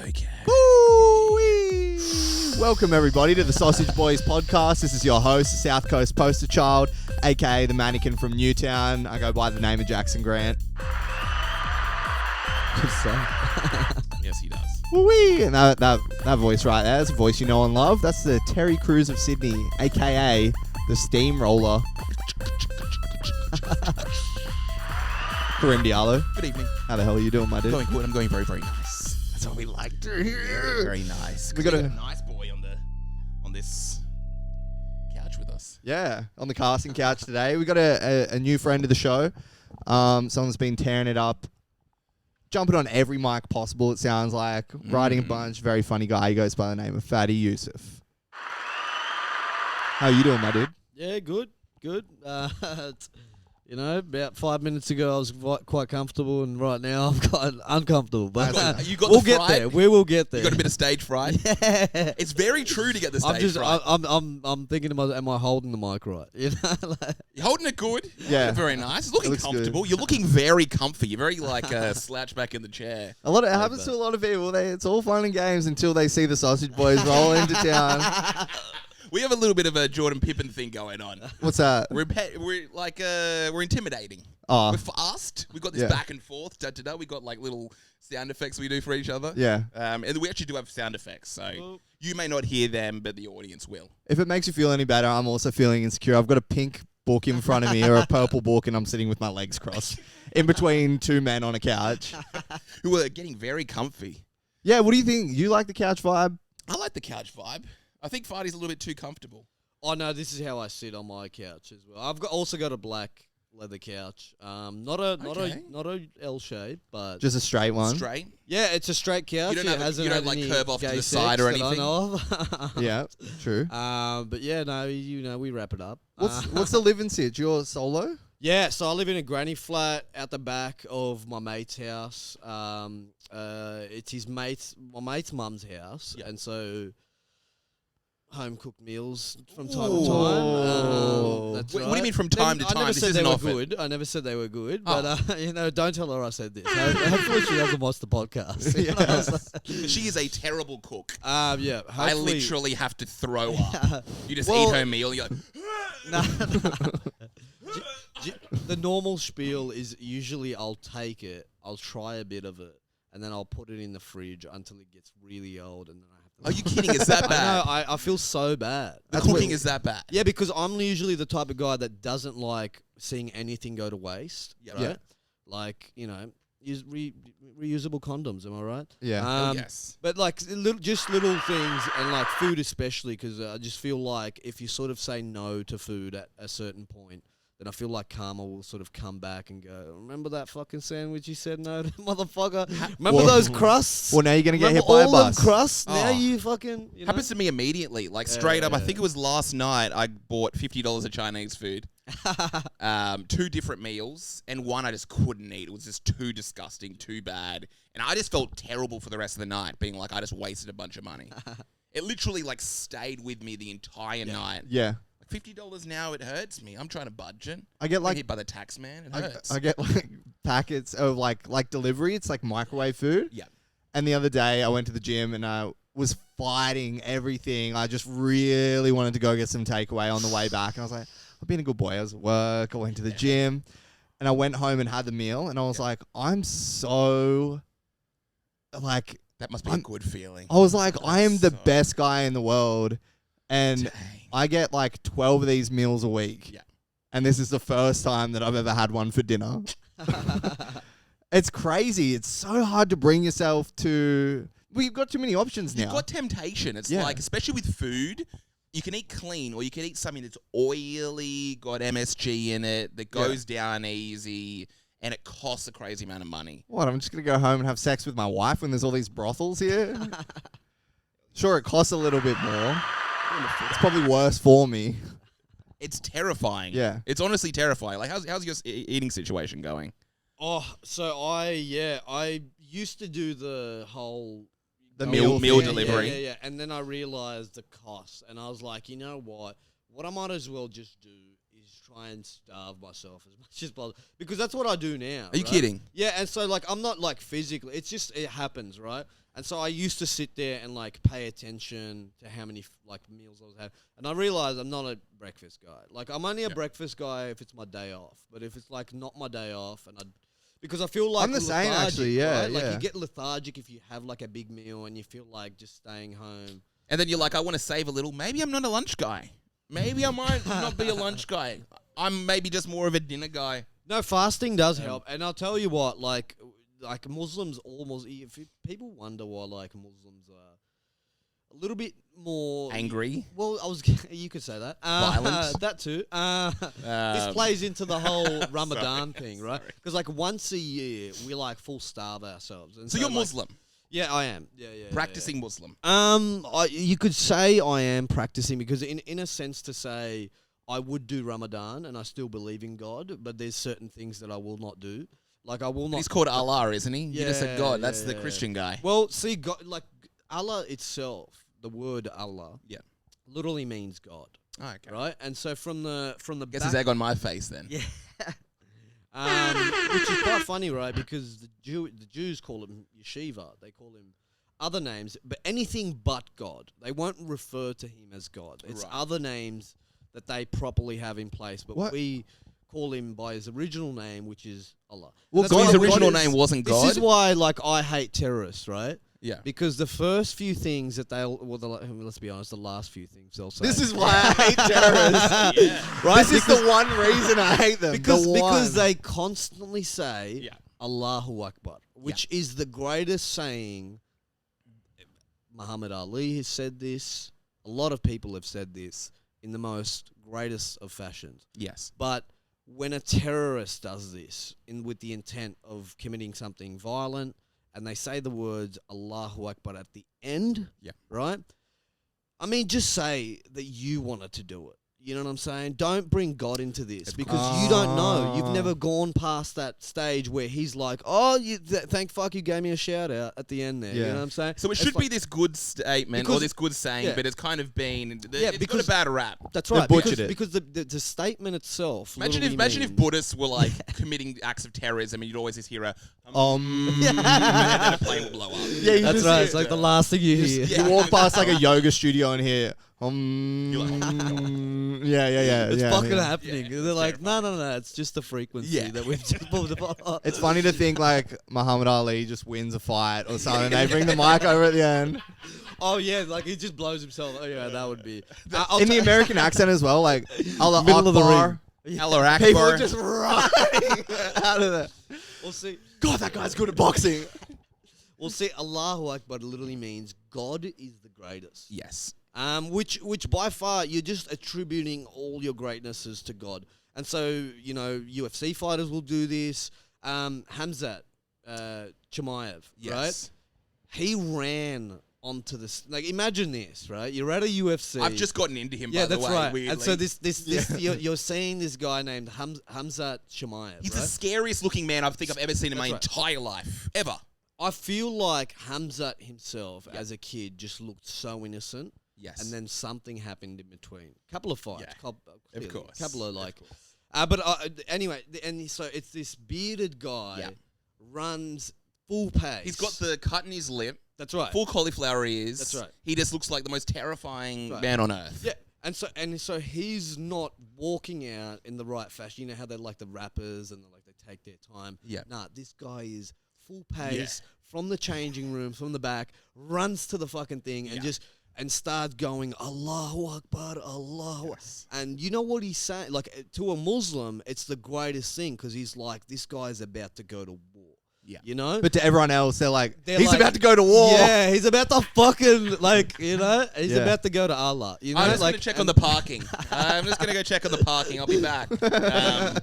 Okay. Woo-wee. Welcome everybody to the Sausage Boys podcast. This is your host, the South Coast poster child, aka the mannequin from Newtown. I go by the name of Jackson Grant. Good stuff. Yes, he does. Woo-wee. And that voice right there, that's a voice you know and love. That's the Terry Crews of Sydney, aka the Steamroller. Karim Diallo. Good evening. How the hell are you doing, my dude? Going good. I'm going very, very nice. That's what we like to hear. Very nice. We got a nice boy on this couch with us. Yeah, on the casting couch today. We got a new friend of the show. Someone's been tearing it up, jumping on every mic possible, it sounds like. Writing a bunch. Very funny guy. He goes by the name of Fadey, Yosif. How you doing, my dude? Yeah, good. You know, about 5 minutes ago I was quite comfortable, and right now I'm quite uncomfortable. But we'll get there. We will get there. You got a bit of stage fright. Yeah, it's very true to get the stage fright. I'm thinking to myself, am I holding the mic right? You know, You're holding it good. Yeah, very nice. It's looking comfortable. Good. You're looking very comfy. You're very slouched back in the chair. It happens to a lot of people. It's all fun and games until they see the Sausage Boys roll into town. We have a little bit of a Jordan Pippen thing going on. What's that? We're intimidating. Oh. We're fast. We've got this back and forth. We got like little sound effects we do for each other. Yeah. And we actually do have sound effects, so you may not hear them, but the audience will. If it makes you feel any better, I'm also feeling insecure. I've got a pink book in front of me or a purple book, and I'm sitting with my legs crossed in between two men on a couch. Who are getting very comfy. Yeah, what do you think? You like the couch vibe? I like the couch vibe. I think Fadey's a little bit too comfortable. Oh no, this is how I sit on my couch as well. I've also got a black leather couch. Not a L shape, but just a straight one. Straight. Yeah, it's a straight couch. You don't like curve off to the side or anything. I know of. Yeah, true. But yeah, no, we wrap it up. What's the living sit? You're solo? Yeah, so I live in a granny flat out the back of my mate's house. It's my mate's mum's house, and so home cooked meals from time to time. That's what right. do you mean from time to time? I never said they were often. good. I never said they were good, but don't tell her I said this. Hopefully she doesn't watch the podcast. She is a terrible cook. Yeah. I literally have to throw up. You just eat her meal. You're like, the normal spiel is usually I'll take it, I'll try a bit of it, and then I'll put it in the fridge until it gets really old, and then I have to. Are you kidding? Is that bad? I feel so bad. The cooking is that bad? Yeah, because I'm usually the type of guy that doesn't like seeing anything go to waste. Yeah. Right? Yeah. Like, use reusable condoms, am I right? Yeah. Yes. But like just little things, and like food especially, because I just feel like if you sort of say no to food at a certain point, then I feel like karma will sort of come back and go, remember that fucking sandwich you said no to, motherfucker? Remember those crusts? Well, now you're going to get hit by a all them bus. crusts? Now you fucking... Happens to me immediately. Like, straight up, I think it was last night, I bought $50 of Chinese food. 2 different meals, and one I just couldn't eat. It was just too disgusting, too bad. And I just felt terrible for the rest of the night, being like, I just wasted a bunch of money. It literally, stayed with me the entire night. Yeah. $50 now, it hurts me. I'm trying to budget. I get hit by the tax man. It hurts. I get packets of like delivery. It's like microwave food. Yeah. And the other day I went to the gym and I was fighting everything. I just really wanted to go get some takeaway on the way back. And I was like, I've been a good boy. I was at work. I went to the gym and I went home and had the meal. And I was like, I'm so like. That must be a good feeling. I was like, I am the best guy in the world. And I get like 12 of these meals a week. Yeah. And this is the first time that I've ever had one for dinner. It's crazy. It's so hard to bring yourself to... We've got too many options now. You've got temptation. It's like, especially with food, you can eat clean or you can eat something that's oily, got MSG in it, that goes down easy, and it costs a crazy amount of money. What, I'm just going to go home and have sex with my wife when there's all these brothels here? Sure, it costs a little bit more. It's probably worse for me. It's terrifying. Yeah. It's honestly terrifying. Like, how's your eating situation going? Oh, so I used to do the whole... The meal delivery. Yeah. And then I realized the cost. And I was like, you know what? What I might as well just do is try and starve myself as much as possible because that's what I do now. Are you kidding? Yeah, and so like I'm not like physically. It's just it happens, right? And so I used to sit there and like pay attention to how many like meals I was having, and I realized I'm not a breakfast guy. Like I'm only a breakfast guy if it's my day off, but if it's like not my day off, because I feel like I'm the same actually. Yeah, right? yeah. Like you get lethargic if you have like a big meal and you feel like just staying home. And then you're like, I want to save a little. Maybe I'm not a lunch guy. Maybe I might not be a lunch guy. I'm maybe just more of a dinner guy. No, fasting does help, and I'll tell you what, like Muslims almost. If people wonder why like Muslims are a little bit more Angry. Well, you could say that. Violent. That too. This plays into the whole Ramadan thing, right? Because like once a year we like full starve ourselves. And So you're like, Muslim. Yeah, I am. Yeah. Practicing Muslim. You could say I am practicing because in a sense to say I would do Ramadan and I still believe in God, but there's certain things that I will not do. Like I will not. He's called Allah, isn't he? You just said God. That's the yeah. Christian guy. Well, see, God, like Allah itself, the word Allah, literally means God. Oh, okay. Right, and so from the Guess back, his egg on my face then. yeah, which is quite funny, right? Because the Jews call him Yeshiva. They call him other names, but anything but God. They won't refer to him as God. It's Right. other names that they properly have in place, but we call him by his original name, which is Allah. Well, That's God's why original God is- name wasn't God. This is why, like, I hate terrorists, right? Yeah. Because the first few things that let's be honest, the last few things they'll say. This is why I hate terrorists. right? This is the one reason I hate them. Because they constantly say Yeah. Allahu Akbar, which is the greatest saying. Muhammad Ali has said this. A lot of people have said this in the most greatest of fashions. Yes. But when a terrorist does this with the intent of committing something violent, and they say the words Allahu Akbar at the end, right? I mean, just say that you wanted to do it. You know what I'm saying? Don't bring God into this because you don't know. You've never gone past that stage where he's like, oh, thank fuck you gave me a shout out at the end there. You know what I'm saying? So it should be this good statement or this good saying, but it's kind of been, it's got a bad rap. That's right. butchered it. Because the statement itself. Imagine if Buddhists were like committing acts of terrorism and you'd always just hear a and then a plane will blow up. Yeah, That's right. It's like the last thing you hear. You walk past like a yoga studio and hear You're like, yeah. It's fucking yeah. happening. They're like, no, it's just the frequency that we've just pulled apart. It's funny to think like Muhammad Ali just wins a fight or something. They bring the mic over at the end. Oh yeah, like he just blows himself. Oh yeah, that would be In the American accent as well, like Allah Middle of the Akbar. Allah Akbar. People are just running out of there. We'll see. God, that guy's good at boxing. We'll see. Allahu Akbar literally means God is the greatest. Yes. Which by far you're just attributing all your greatnesses to God. And so, you know, UFC fighters will do this. Hamzat Chimaev, right? He ran onto this. Like, imagine this, right? You're at a UFC. I've just gotten into him, yeah, by the that's way. right. Weirdly. And so this you're seeing this guy named Hamzat Chimaev. He's right? the scariest looking man I think I've ever seen in my That's entire life. Ever. I feel like Hamzat himself, as a kid, just looked so innocent. Yes. And then something happened in between. Couple of fights. Of course. Couple of like. Of course. But anyway, and so it's this bearded guy runs full pace. He's got the cut in his lip. That's right. Full cauliflower ears. That's right. He just looks like the most terrifying man on earth. Yeah. And so he's not walking out in the right fashion. You know how they like the rappers and they take their time. Yeah. Nah, this guy is full pace from the changing room, from the back, runs to the fucking thing and starts going Allahu Akbar, Allahu. Yes. And you know what he's saying? Like to a Muslim, it's the greatest thing because he's like, this guy's about to go to war. Yeah. You know? But to everyone else, they're like, They're he's like, about to go to war. Yeah, he's about to fucking, like, you know? He's about to go to Allah. You know? I'm just like, going to check on the parking. I'm just going to go check on the parking. I'll be back.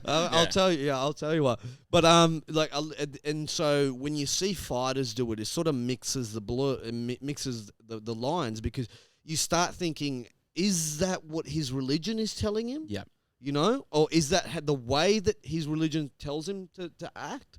I'll tell you. Yeah, I'll tell you what. But and so when you see fighters do it, it sort of mixes the blur, mixes the lines because you start thinking, is that what his religion is telling him? Yeah. You know, or is that the way that his religion tells him to act?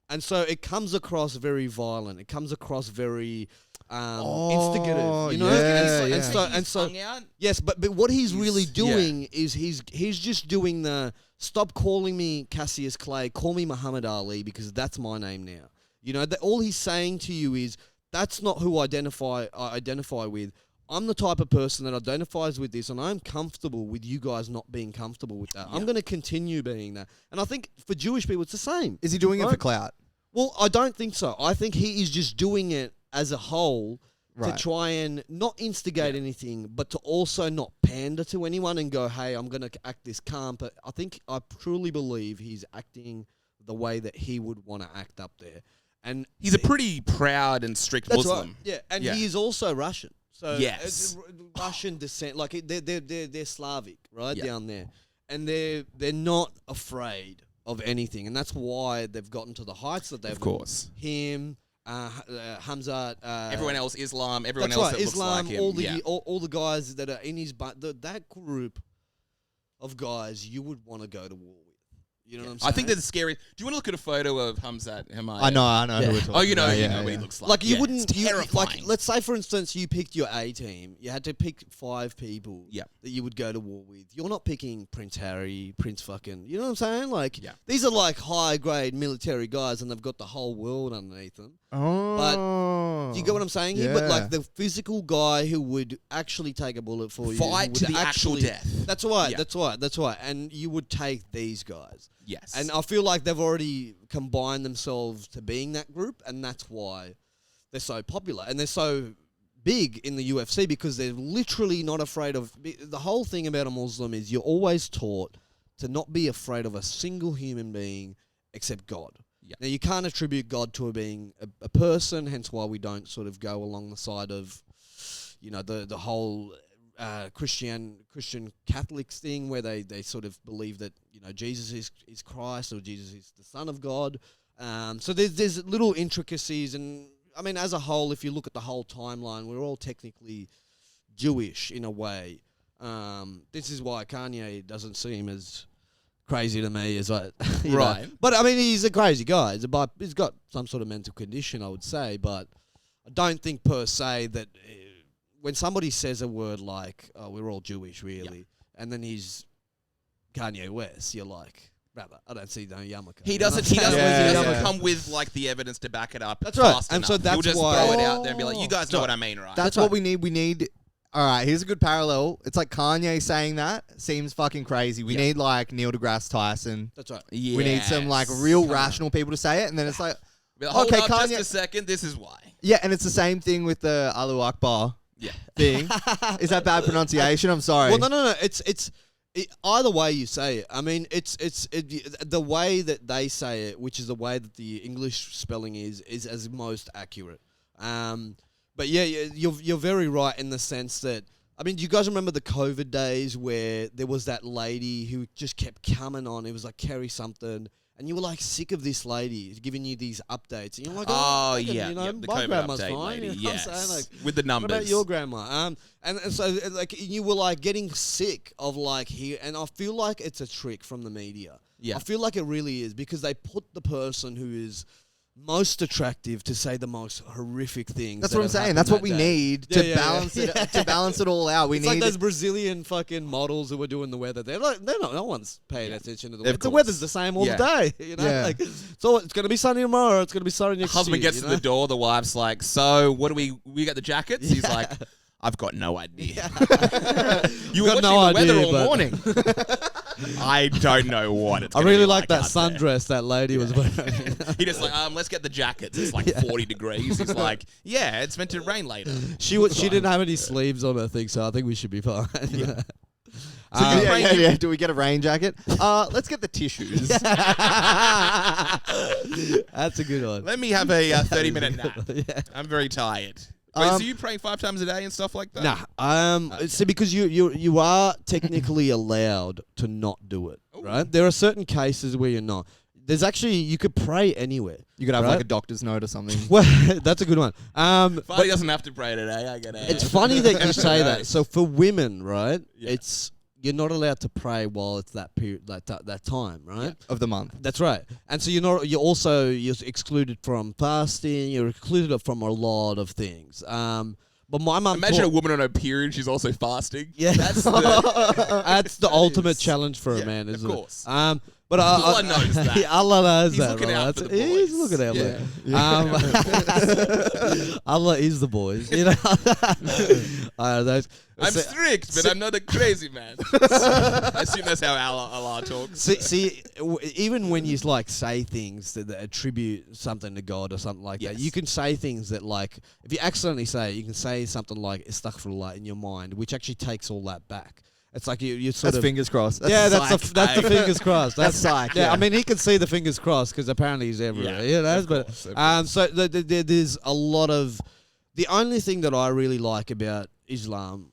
And so it comes across very violent. It comes across very instigative, you know. And so yes, but what he's really doing is he's just doing the stop calling me Cassius Clay, call me Muhammad Ali because that's my name now. You know, that all he's saying to you is that's not who I identify with. I'm the type of person that identifies with this, and I'm comfortable with you guys not being comfortable with that. I'm going to continue being that. And I think for Jewish people, it's the same. Is he doing it for clout? Well, I don't think so. I think he is just doing it as a whole to try and not instigate anything, but to also not pander to anyone and go, hey, I'm going to act this calm. But I truly believe he's acting the way that he would want to act up there. And he's a pretty proud and strict Muslim. Right. Yeah, and he is also Russian. So yes. Russian descent, like they're Slavic, right, down there. And they're not afraid of anything. And that's why they've gotten to the heights that they've Of course. Him, Hamza, everyone else, Islam, everyone that's else right, that Islam, looks like him. all the guys that are in his that group of guys you would want to go to war with. You know what I'm saying? I think that's scary. Do you want to look at a photo of Hamza? I know who we're talking you know about. what he looks like. Like you wouldn't, it's terrifying. like let's say for instance you picked your A team. You had to pick 5 people that you would go to war with. You're not picking Prince Harry, Prince fucking, you know what I'm saying? Like these are like high grade military guys and they've got the whole world underneath them. Oh. But do you get what I'm saying here? But like the physical guy who would actually take a bullet for you. Fight to the actual death. That's right, that's right. And you would take these guys. Yes. And I feel like they've already combined themselves to being that group, and that's why they're so popular. And they're so big in the UFC because they're literally not afraid of... The whole thing about a Muslim is you're always taught to not be afraid of a single human being except God. Yep. Now, you can't attribute God to being a person, hence why we don't sort of go along the side of, you know, the whole... Christian Catholics thing where they sort of believe that, you know, Jesus is Christ or Jesus is the Son of God. So there's little intricacies, and I mean, as a whole, if you look at the whole timeline, we're all technically Jewish in a way. This is why Kanye doesn't seem as crazy to me as I right. But I mean, he's a crazy guy. He's got some sort of mental condition, I would say, but I don't think per se that. When somebody says a word like, oh, we're all Jewish, really, and then he's Kanye West, you're like, brother, I don't see no yarmulke. He doesn't come with, like, the evidence to back it up. That's right. And enough. so that's He'll just why... throw it out there and be like, you guys know what I mean, right? That's what we need. We need... All right, here's a good parallel. It's like Kanye saying that seems fucking crazy. We need, like, Neil deGrasse Tyson. That's right. Yes. We need some, like, real rational people to say it, and then it's like... Hold up Kanye, just a second, this is why. Yeah, and it's the same thing with the Allahu Akbar. Thing. Is that bad pronunciation? I'm sorry. Well, no. It's either way you say it. I mean, it's the way that they say it, which is the way that the English spelling is as most accurate. But yeah, you're very right in the sense that, I mean, do you guys remember the COVID days where there was that lady who just kept coming on? It was like Kerry something. And you were like sick of this lady giving you these updates. And you're like, you know, the my COVID grandma's update fine. lady, You know what I'm saying? Like, with the numbers. What about your grandma? And so like you were like getting sick of like here, and I feel like it's a trick from the media. Yeah, I feel like it really is because they put the person who is most attractive to say the most horrific things. That's what I'm saying. That's what we need to balance it to balance it all out. We need like those Brazilian fucking models who were doing the weather. They're not. No one's paying attention to the weather. The weather's the same all the day. You know, like so it's gonna be sunny tomorrow. It's gonna be sunny next year. Husband gets to the door. The wife's like, "So what do we got the jackets?" He's like, "I've got no idea." You were watching the weather all morning. I don't know what it's. I really like that sundress that lady was wearing. He just like, let's get the jackets. It's like 40 degrees. He's like, yeah, it's meant to rain later. She didn't have any sleeves on her thing, so I think we should be fine. Yeah. Do we get a rain jacket? Let's get the tissues. That's a good one. Let me have a 30-minute nap. I'm very tired. Wait, so you praying 5 times a day and stuff like that? Nah. See, because you are technically allowed to not do it, right? There are certain cases where you're not. There's actually, you could pray anywhere. You could have like a doctor's note or something. Well, that's a good one. Fadey doesn't have to pray today. I get it. It's funny that you say that. So for women, right? Yeah. you're not allowed to pray while it's that period, that time, right? Of the month. That's right. And so you're excluded from fasting. You're excluded from a lot of things. But my mum Imagine a woman on her period. She's also fasting. Yeah, That's the, that's the ultimate challenge for a man, isn't it? Of course. But Allah knows that. Allah knows He's that. looking out for the He's boys. looking out. Yeah. Allah is the boys. Those. I'm strict, but I'm not a crazy man. I assume that's how Allah talks. See, even when you like say things that attribute something to God or something like that, you can say things that like if you accidentally say it, you can say something like astaghfirullah in your mind, which actually takes all that back. It's like you sort That's of fingers crossed. that's the fingers crossed. That's psych. Yeah, I mean he can see the fingers crossed because apparently he's everywhere. So there's a lot of the only thing that I really like about Islam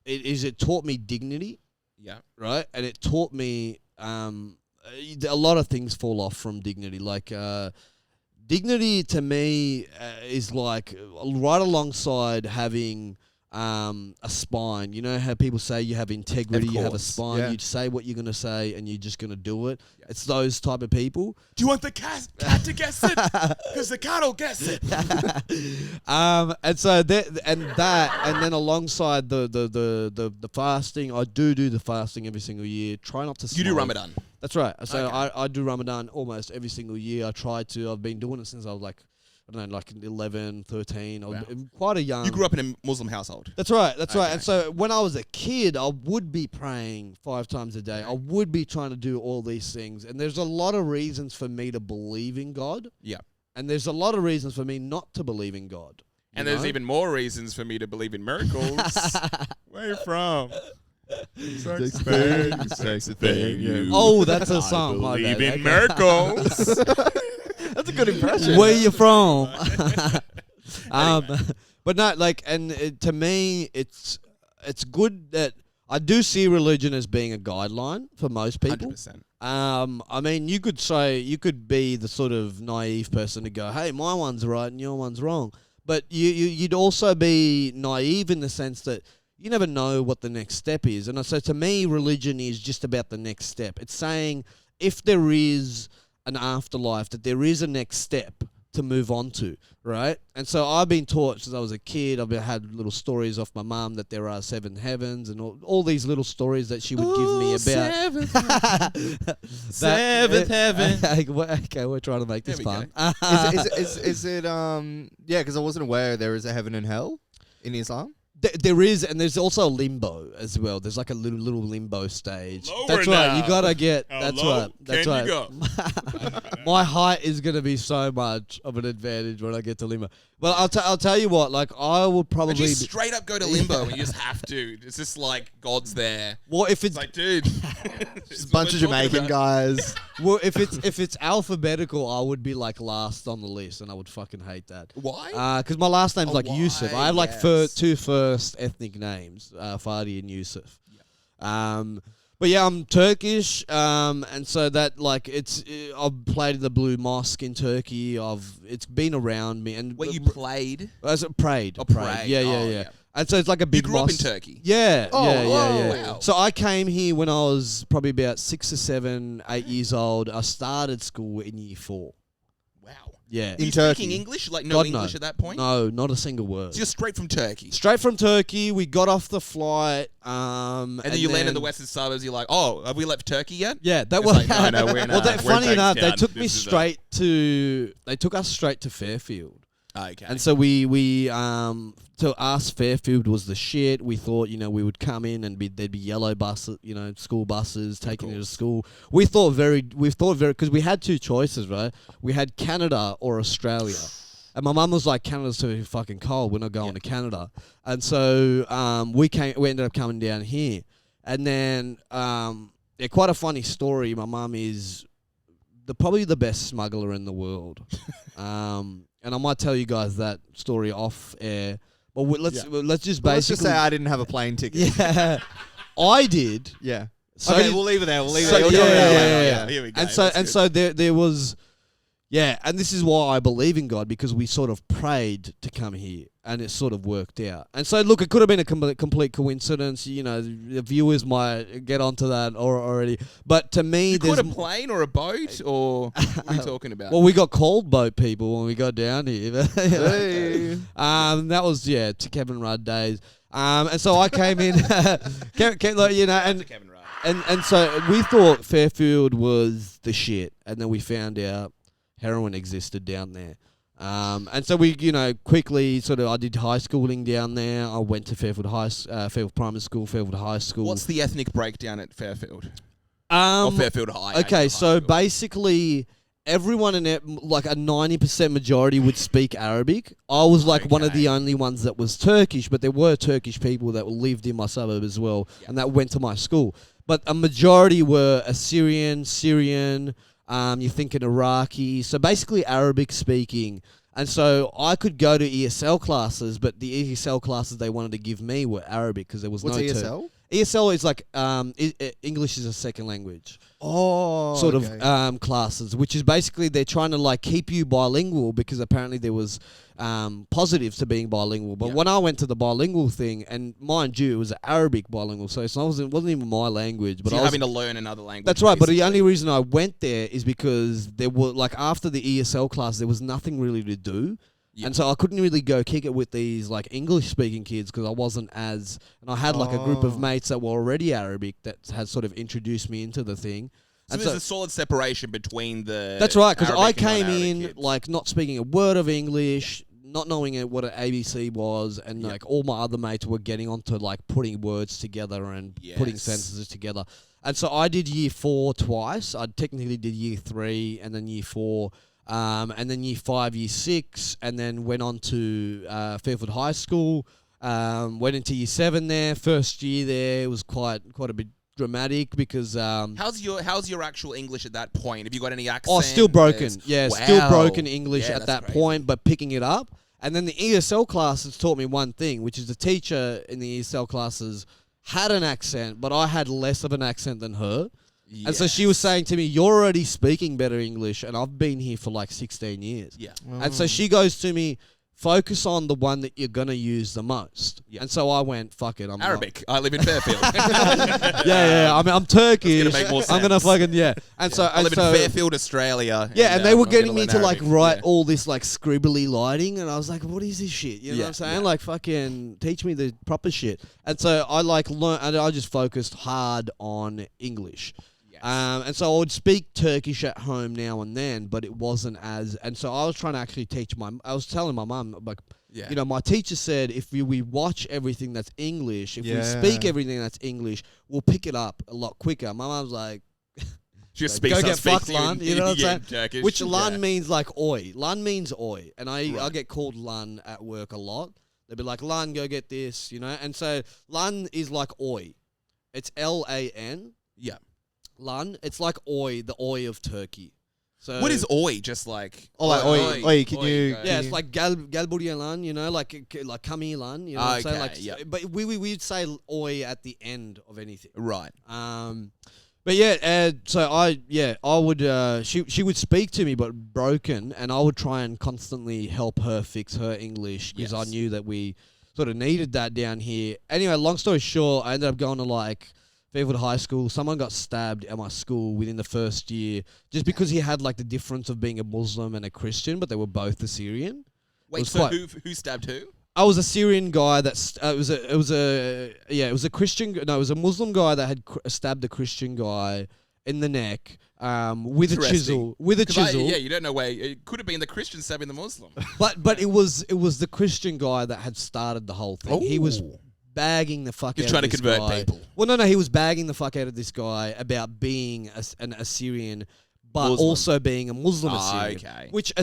is it taught me dignity. Yeah. Right, and it taught me a lot of things fall off from dignity. Like dignity to me is like right alongside having a spine. You know how people say you have integrity, you have a spine, you say what you're going to say and you're just going to do it. Yeah. It's those type of people. Do you want the cat to guess it? Because the cat will guess it. And so and then alongside the fasting, I do the fasting every single year. Try not to smoke. You do Ramadan. That's right. So I do Ramadan almost every single year. I try to. I've been doing it since I was like, I don't know, like 11, 13. I was quite a young... You grew up in a Muslim household. That's right, right. And so when I was a kid, I would be praying 5 times a day. I would be trying to do all these things. And there's a lot of reasons for me to believe in God. Yeah. And there's a lot of reasons for me not to believe in God. And there's even more reasons for me to believe in miracles. Where you from? Sex thing. Oh, that's a song. I believe in miracles. That's a good impression. Where you from? But no, like, and to me, it's good that I do see religion as being a guideline for most people. 100%. I mean, you could be the sort of naive person to go, hey, my one's right and your one's wrong. But you'd also be naive in the sense that you never know what the next step is. And so to me, religion is just about the next step. It's saying if there is an afterlife, that there is a next step to move on to, right? And so I've been taught since I was a kid. I've had little stories off my mum that there are 7 heavens and all these little stories that she would give me about. Seventh heaven. Okay, we're trying to make this fun. Is it yeah, because I wasn't aware there is a heaven and hell in Islam. There is, and there's also a limbo as well. There's like a little limbo stage. Lower that's now. right. You gotta get. How that's low right. That's can right. you go? My height is gonna be so much of an advantage when I get to limbo. Well, I'll tell you what. Like I will probably just straight up go to limbo, and you just have to. It's just like God's there. Well, if it's like, dude, just a bunch of Jamaican guys. Well, if it's alphabetical, I would be like last on the list, and I would fucking hate that. Why? Because my last name's like Yosif. I have like 2 first ethnic names, Fadey and Yosif. Yeah. But yeah, I'm Turkish, and so that like I've played at the Blue Mosque in Turkey. It's been around me. And you played? Prayed. Oh, prayed. Yeah. And so it's like a big You grew mosque. up in Turkey? Yeah. Yeah. Wow. So I came here when I was probably about 6 or 7, 8 years old. I started school in year 4. Wow. Yeah. Were you speaking English? Like no English at that point? No, not a single word. So you're straight from Turkey? Straight from Turkey. We got off the flight. And then you land in the western suburbs. You're like, oh, have we left Turkey yet? Yeah, that was. Like, no, we're in. Well, funny enough, they took me straight. They took us straight to Fairfield. Okay. And so we to us Fairfield was the shit. We thought, we would come in and there'd be yellow buses, school buses taking you to school. We thought very because we had 2 choices, right? We had Canada or Australia. And my mum was like, Canada's too fucking cold. We're not going to Canada. And so we ended up coming down here. And then quite a funny story. My mum is probably the best smuggler in the world. And I might tell you guys that story off air. But let's just basically... Let's just say I didn't have a plane ticket. Yeah. I did. Yeah. So okay, we'll leave it there. Yeah. Here we go. And so there was... Yeah, and this is why I believe in God, because we sort of prayed to come here, and it sort of worked out. And so, look, it could have been a complete coincidence. You know, the viewers might get onto that already. But to me, You there's caught a plane or a boat, or what are you talking about? well, we got cold boat people when we got down here. Hey. That was to Kevin Rudd days. And so I came in, you know, and Kevin Rudd. and so we thought Fairfield was the shit, and then we found out heroin existed down there. And so we, you know, quickly I did high schooling down there. I went to Fairfield Primary School, Fairfield High School. What's the ethnic breakdown at Fairfield? Or Fairfield High. Okay, so school. Basically everyone in it, like a 90% majority would speak Arabic. I was like one of the only ones that was Turkish, but there were Turkish people that lived in my suburb as well, and that went to my school. But a majority were Assyrian, Syrian, you're thinking Iraqi, so basically Arabic speaking. And so I could go to ESL classes, but the ESL classes they wanted to give me were Arabic because there was What's no ESL? ESL is like English is a second language. Oh, Sort of classes, which is basically they're trying to like keep you bilingual because apparently there was positives to being bilingual. But when I went to the bilingual thing, and mind you, it was Arabic bilingual, so it wasn't even my language. But so I you're was having to learn another language. That's right. But the basically. only reason I went there is because there were like after the ESL class, there was nothing really to do. Yep. And so I couldn't really go kick it with these like English speaking kids because I wasn't and I had like a group of mates that were already Arabic that had sort of introduced me into the thing. So there's a solid separation between the. That's right, because I came in in like not speaking a word of English, not knowing what an ABC was, and like all my other mates were getting onto like putting words together and putting sentences together. And so I did year 4 twice. I technically did year 3 and then year 4. And then year 5, year 6, and then went on to Fairfield High School. Went into year 7 there. First year there was quite a bit dramatic because how's your actual English at that point? Have you got any accent? Oh, still broken. Still broken English at that crazy. point, but picking it up. And then the ESL classes taught me one thing, which is the teacher in the ESL classes had an accent, but I had less of an accent than her. Yes. And so she was saying to me, you're already speaking better English, and I've been here for like 16 years. Yeah. And so she goes to me, focus on the one that you're going to use the most. And so I went, fuck it. I'm Arabic. I live in Fairfield. I mean, I'm Turkish. It's gonna make more sense. I'm going to fucking, And so I live in Fairfield, Australia. And they were getting me to Arabic. like write all this like scribbly lighting, and I was like, what is this shit? You know what I'm saying? Like fucking teach me the proper shit. And so I like learned, and I just focused hard on English. And so I would speak Turkish at home now and then, but it wasn't as. And so I was trying to actually I was telling my mum, like, you know, my teacher said if we watch everything that's English, if we speak everything that's English, we'll pick it up a lot quicker. My mum's like, she just speaks. Go get fucked, Lan. You know what I'm saying? Turkish. Which Lan means like oi. Lan means oi, and I get called Lan at work a lot. They'll be like, Lan, go get this, you know. And so Lan is like oi. It's LAN. Yeah. Lan, it's like oi, the oi of Turkey. So what is oi? Just like oi, can you? Yeah, it's like gal buraya lan, you know, like come here lan, you know what I'm saying? Like, but we'd say oi at the end of anything. Right. But so I would she would speak to me but broken, and I would try and constantly help her fix her English because I knew that we sort of needed that down here. Anyway, long story short, I ended up going to like Fairfield High School. Someone got stabbed at my school within the first year just because he had like the difference of being a Muslim and a Christian, but they were both Assyrian. Wait, so who stabbed who? I was a Syrian guy that it was a Christian. No, it was a Muslim guy that had stabbed a Christian guy in the neck with a chisel. You don't know where it could have been the Christian stabbing the Muslim. But it was the Christian guy that had started the whole thing. He was bagging the fuck out of this guy. He's trying to convert people. Well, no, he was bagging the fuck out of this guy about being an Assyrian, but also being a Muslim Assyrian. Okay. Which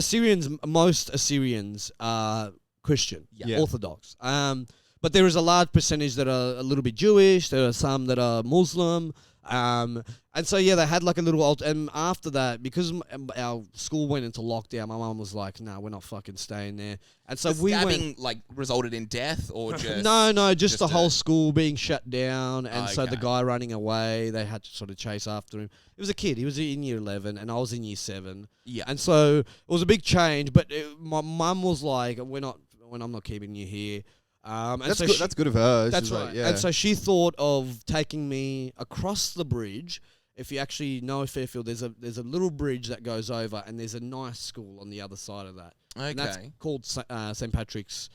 most Assyrians are Christian, Orthodox. But there is a large percentage that are a little bit Jewish. There are some that are Muslim. And so yeah, they had like a little and after that, because our school went into lockdown, my mum was like, "No, we're not fucking staying there." And so The we stabbing, went. like, resulted in death or just... No, just the just whole a- school being shut down, and so the Okay. guy running away, they had to sort of chase after him. It was a kid; he was in year 11, and I was in year 7. Yeah. And so it was a big change. But my mum was like, I'm not keeping you here." And That's so good. she- That's good of her. That's She's right. like, yeah. And so she thought of taking me across the bridge. If you actually know Fairfield, there's a little bridge that goes over, and there's a nice school on the other side of that. Okay. And that's called St. Patrick's,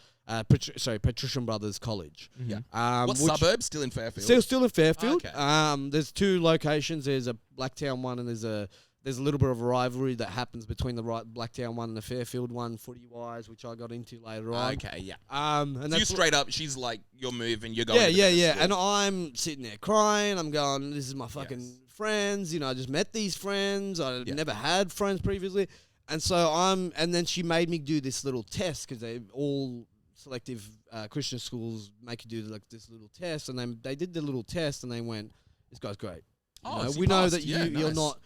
Patrician Brothers College. Yeah. which- What suburb? Still in Fairfield? Still in Fairfield. Okay. There's 2 locations. There's a Blacktown one, and there's a little bit of a rivalry that happens between the Blacktown one and the Fairfield one, footy-wise, which I got into later on. Okay, yeah. And So you that's straight up, she's like, you're moving, you're going yeah, to the yeah, best yeah. school. And I'm sitting there crying. I'm going, this is my fucking Yes. friends. You know, I just met these friends. I Yeah. never had friends previously. And so and then she made me do this little test, because they all selective Christian schools make you do like this little test. And they did the little test, and they went, this guy's great. You Oh, know, so you we know passed. that Yeah, you're nice. not.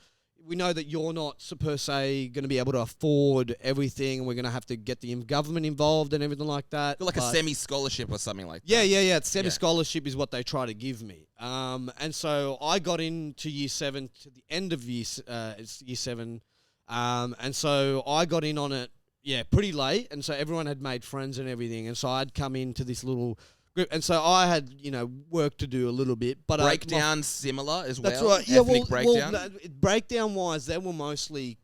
We know that you're not per se going to be able to afford everything, and we're going to have to get the government involved and everything like that. Feel like a but- semi-scholarship or something like that. yeah. Semi-scholarship is what they try to give me. And so I got into year 7 to the end of year 7. And so I got in on it, pretty late. And so everyone had made friends and everything. And so I'd come into this little group. And so I had, work to do a little bit. But Breakdown similar as well? that's right. Yeah, Ethnic breakdown? Breakdown-wise, they were mostly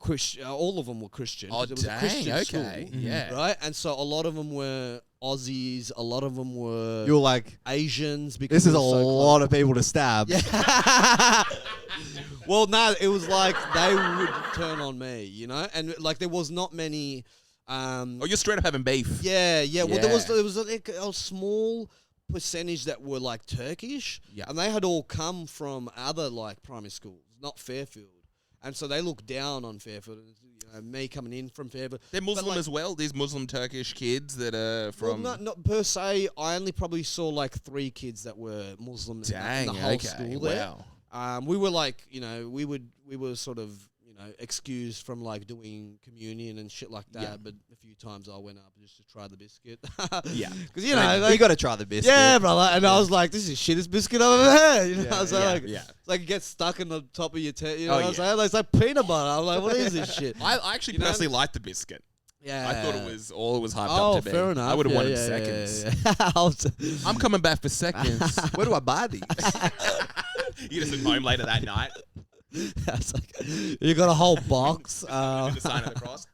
Christian. All of them were Christian. Oh, 'cause it was a dang, Christian okay. school, Yeah. right? And so a lot of them were Aussies. A lot of them were You're like, Asians. Because this is it a was so close. lot of people to stab. Yeah. Well, no, it was like they would turn on me, and like there was not many. Oh, you're straight up having beef. Yeah. Well, there Yeah. was a small percentage that were like Turkish, Yeah. and they had all come from other like primary schools, not Fairfield, and so they looked down on Fairfield. And, me coming in from Fairfield, They're Muslim like- as well, these Muslim Turkish kids that are from... Well, not per se. I only probably saw like 3 kids that were Muslim Dang, in the whole okay, school there. wow. We were like, we were sort of, excused from like doing communion and shit like that. Yeah. But a few times I went up just to try the biscuit. Yeah. Because You like, got to try the biscuit. yeah, brother. And I was like, this is shittest biscuit I've ever had. Yeah, so yeah, like, yeah. it's like it gets stuck in the top of your you know Oh, what I'm yeah. saying? Like, it's like peanut butter. I'm like, what is this shit? I actually You know? personally liked the biscuit. Yeah. I thought it was hyped Oh, up to be. fair enough. I would have Yeah, wanted yeah, seconds. Yeah. I was- I'm coming back for seconds. Where do I buy these? You just at home later that night. It's like, you got a whole box. Do the sign of the cross.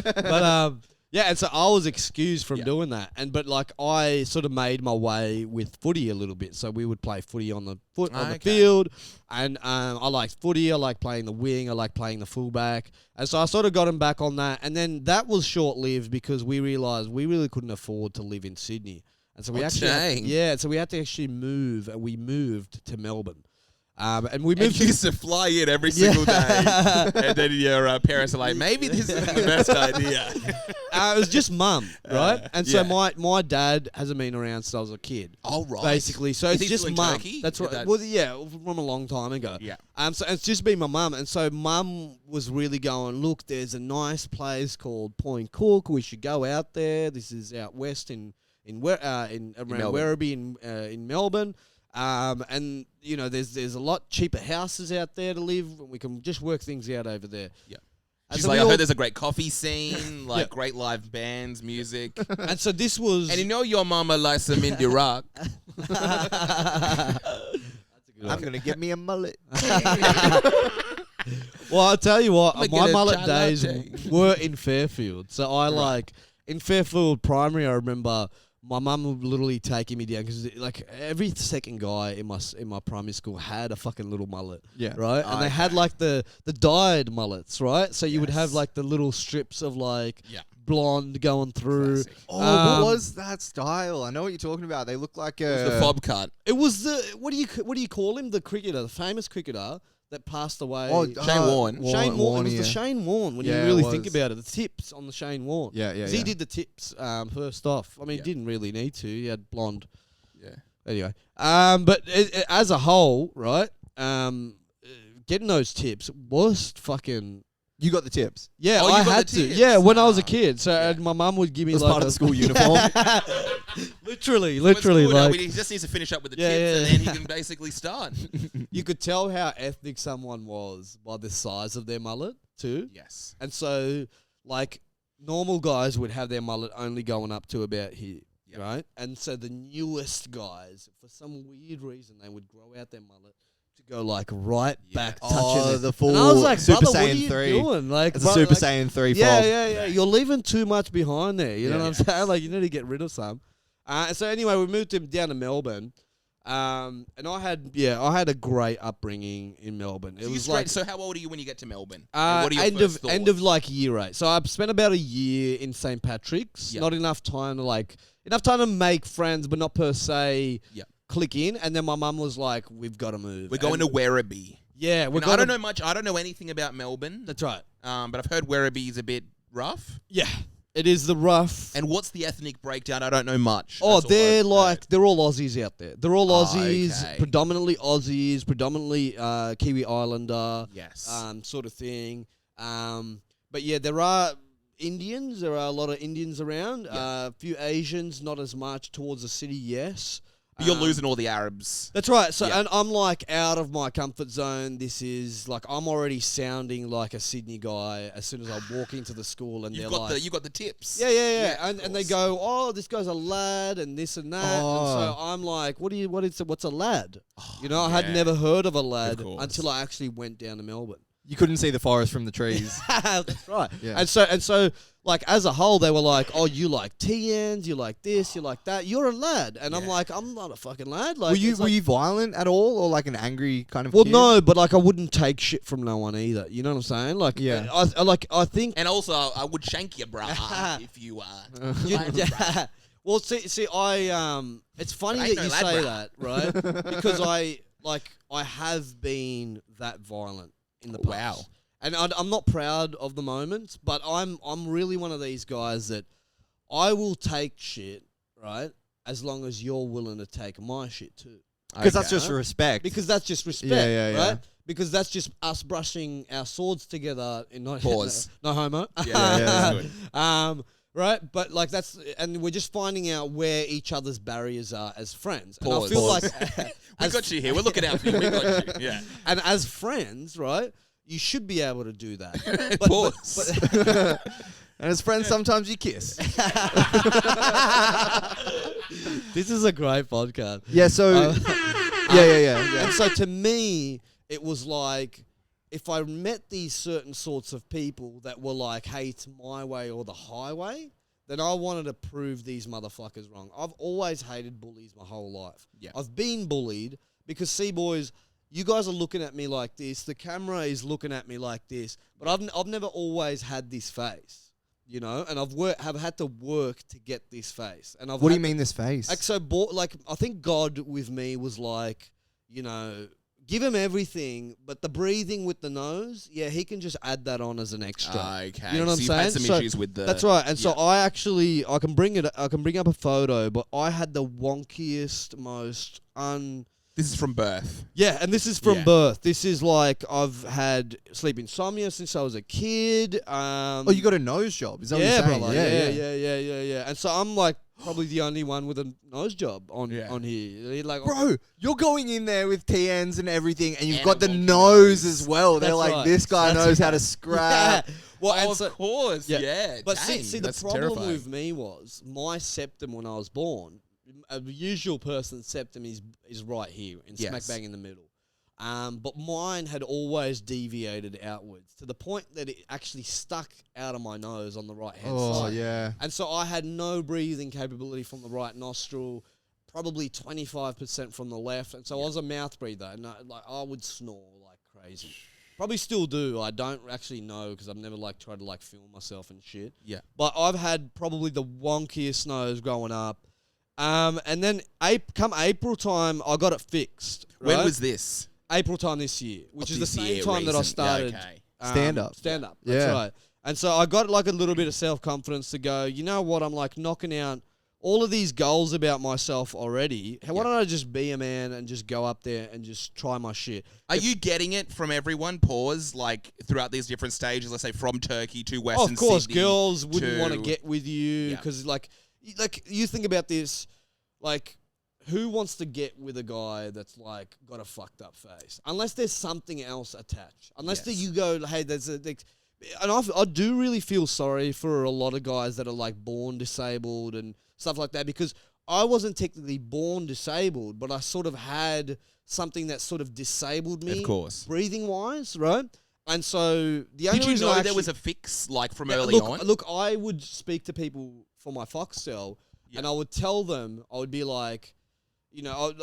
But yeah, and so I was excused from Yeah. doing that, but like I sort of made my way with footy a little bit. So we would play footy on the Okay. field, and I liked footy. I liked playing the wing. I liked playing the fullback, and so I sort of got him back on that. And then that was short lived because we realised we really couldn't afford to live in Sydney, and so we actually dang. so we had to actually move, and we moved to Melbourne. And we And moved you used to fly in every single day. And then your parents are like, maybe this isn't the best idea. It was just mum, right? And so yeah. my dad hasn't been around since I was a kid. Oh, right. Basically, so Is it's he just still in mum. Turkey? That's Your right. dad- Well, yeah, from a long time ago. Yeah. So it's just been my mum, and so mum was really going, look, there's a nice place called Point Cook. We should go out there. This is out west in around Melbourne. Werribee in Melbourne. And there's a lot cheaper houses out there to live, and we can just work things out over there. Yeah. And She's so like, we I all- heard there's a great coffee scene, like Yeah. great live bands, music. and so this was. And you know your mama likes some indie rock. I'm going to get me a mullet. Well, I'll tell you what, I'ma my get a mullet chai days latte. were in Fairfield. So in Fairfield Primary, I remember my mum would literally taking me down because like every second guy in my primary school had a fucking little mullet. Yeah. Right? And they had like the dyed mullets, right? So you would have like the little strips of like Yeah. blonde going through. Classic. Oh, Um, what was that style? I know what you're talking about. They look like The a... fob cut. It was what do you call him? The cricketer, the famous cricketer that passed away. Shane Warne. Shane Warne. It was yeah. the Shane Warne when Yeah, you really it think was. about it. The tips on the Shane Warne. Yeah, yeah, 'Cause he did the tips first off. I mean, Yeah. he didn't really need to. He had blonde. Yeah. Anyway, but as a whole, right? Getting those tips was fucking. You got the tips. Yeah, Oh, you I got had the to. tips? Yeah, when I was a Ah. kid. So Yeah. and my mum would give me It was like part of a the school uniform. literally, Well, it's cool now, like he just needs to finish up with the Yeah, tips, yeah, and then yeah. he can basically start. you could tell how ethnic someone was by the size of their mullet too. Yes. And so, like, normal guys would have their mullet only going up to about here, Yep. right? And so the newest guys, for some weird reason, they would grow out their mullet to go like right back, Yes. touching Oh, it. the full And I was like, Super brother, what are Saiyan you 3. doing? Like, It's a brother, Super like, Saiyan 3 yeah, fold. yeah. You're leaving too much behind there. You know Yeah. what I'm saying? Like, you need to get rid of some. So anyway, we moved him down to Melbourne. And I had a great upbringing in Melbourne. It So, was like so how old are you when you get to Melbourne? And what are your end first of thoughts? like year 8. So I've spent about a year in St. Patrick's. Yep. Not enough time to make friends, but not per se Yep. click in. And then my mum was like, "We've got to move. We're going to Werribee. Yeah, we're And I don't know much. I don't know anything about Melbourne. That's right. But I've heard Werribee's a bit rough. Yeah, it is the rough. And what's the ethnic breakdown? I don't know much. Oh, That's all they're I've like heard. they're all Aussies out there. They're all Oh, Aussies, okay. predominantly Aussies, predominantly Kiwi Islander, Yes. sort of thing. But yeah, there are Indians. There are a lot of Indians around. Yeah. A few Asians, not as much towards the city. Yes, But you're losing all the Arabs. That's right. So, Yeah. and I'm like out of my comfort zone. This is like I'm already sounding like a Sydney guy as soon as I walk into the school, and You they're got like, you got the tips. yeah. of And they course. go, "Oh, this guy's a lad," and this and that. And so Oh. I'm like, what's a lad? You know, I had yeah. never heard of a lad course. until I actually went down to Melbourne. You couldn't see the forest from the trees. That's right. Yeah. And so, like as a whole, they were like, "Oh, you like TNs, you like this, you like that. You're a lad," and I'm Yeah. like, "I'm not a fucking lad." Like, were you it's like- violent at all, or like an angry kind of? Well, kid? no, but like I wouldn't take shit from no one either. You know what I'm saying? Like, Yeah. I think. And also, I would shank you, brah, if you Yeah. Well, see, it's funny Ain't that no you lad, say bruh. that, right? Because I have been that violent in the past. Wow. And I'm not proud of the moments, but I'm really one of these guys that I will take shit, right? As long as you're willing to take my shit too. Because that's just respect. Because that's just respect, Yeah, yeah. right? Because that's just us brushing our swords together in no Pause. no homo. Yeah, yeah. good. Right, but like and we're just finding out where each other's barriers are as friends. And I Pause. feel Pause. like We got you here. We're looking out for you. We got you. Yeah. and as friends, right, you should be able to do that. Pause. And as friends, sometimes you kiss. This is a great podcast. Yeah. So. yeah. And so to me, it was like if I met these certain sorts of people that were like, "Hey, it's my way or the highway," then I wanted to prove these motherfuckers wrong. I've always hated bullies my whole life. Yeah. I've been bullied because, see, boys, you guys are looking at me like this. The camera is looking at me like this. But I've never always had this face, you know, and have had to work to get this face. And What do you mean this face? Like I think God with me was like, you know, give him everything, but the breathing with the nose, yeah, he can just add that on as an extra. Okay. You know what I'm so saying? You've had some issues with the. That's right. And so yeah. I can bring up a photo, but I had the wonkiest, most This is from birth. yeah, and this is from Yeah. birth. This is like I've had sleep insomnia since I was a kid. Oh, you got a nose job? Is that Yeah, what you're saying? brother. Yeah. And so I'm like probably the only one with a nose job on here. Like, Bro, you're going in there with TNs and everything, and you've And got a the wonky nose nose. as well. They're That's like, right. this guy That's knows how right. to scrap. yeah. Well, and of so, course. yeah. Yeah. but dang, see, the that's problem terrifying. with me was my septum when I was born. A usual person's septum is right here, in smack Yes. bang in the middle. But mine had always deviated outwards to the point that it actually stuck out of my nose on the right hand Oh, side. yeah. And so I had no breathing capability from the right nostril, probably 25% from the left. And so I was a mouth breather, and I would snore like crazy. Probably still do. I don't actually know because I've never like tried to like film myself and shit. Yeah. But I've had probably the wonkiest nose growing up. And then come April time, I got it fixed. When right? was this? April time this year, which is the This same year, time that I recent. started. Yeah, okay. Stand up. Stand up. That's Yeah. right. And so I got like a little bit of self-confidence to go, you know what, I'm like knocking out all of these goals about myself already. Why don't I just be a man and just go up there and just try my shit? Are you getting it from everyone? Pause, like throughout these different stages. Let's say from Turkey to Western Sydney. Of course, girls wouldn't want to get with you because, like you think about this, like. Who wants to get with a guy that's like got a fucked up face? Unless there's something else attached. Unless that you go, hey, there's a. And I do really feel sorry for a lot of guys that are like born disabled and stuff like that, because I wasn't technically born disabled, but I sort of had something that sort of disabled me, of course, breathing wise, right? And so the only did you reason know there was a fix like from early on? Look, I would speak to people for my Foxtel, and I would tell them, I would be like. You know,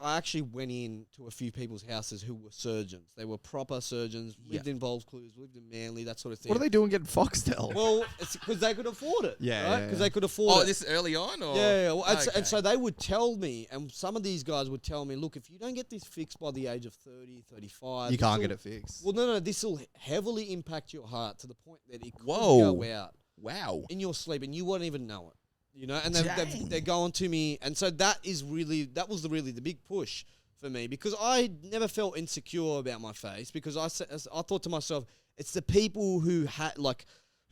I actually went in to a few people's houses who were surgeons. They were proper surgeons, lived in Vaucluse, lived in Manly, that sort of thing. What are they doing getting Foxtel? Well, it's because they could afford it. Because they could afford it. Oh, this early on? Or? Yeah. Well, and so they would tell me, and some of these guys would tell me, look, if you don't get this fixed by the age of 30, 35... You can't get it fixed. Well, no, this will heavily impact your heart to the point that it could go out. Wow. In your sleep, and you won't even know it. You know, and they're going to me, and so that was really the big push for me, because I never felt insecure about my face, because I thought to myself, it's the people who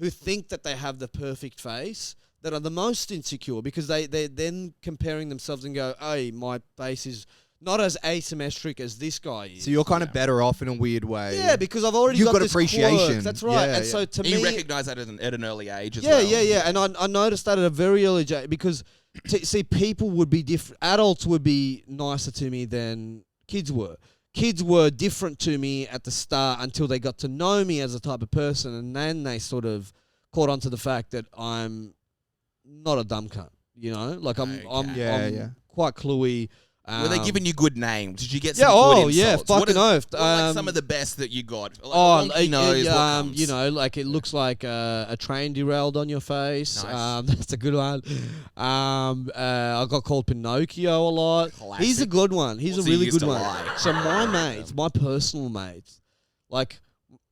who think that they have the perfect face that are the most insecure, because they're then comparing themselves and go, hey, my face is not as asymmetric as this guy is. So you're kind of better off in a weird way. Yeah, because I've already got this appreciation. Quirk. That's right. Yeah, and so to me, you recognize that at an early age as well. Yeah. And I noticed that at a very early age, because see, people would be different. Adults would be nicer to me than kids were. Kids were different to me at the start until they got to know me as a type of person, and then they sort of caught on to the fact that I'm not a dumb cunt. You know, like I'm quite cluey. Were they giving you good names? Did you get some good insults? Fucking oath. What like some of the best that you got? Like, you know, like it looks like a train derailed on your face. Nice. That's a good one. I got called Pinocchio a lot. Classic. He's a good one. He's What's a really he used good to one. lie? So my mates, my personal mates, like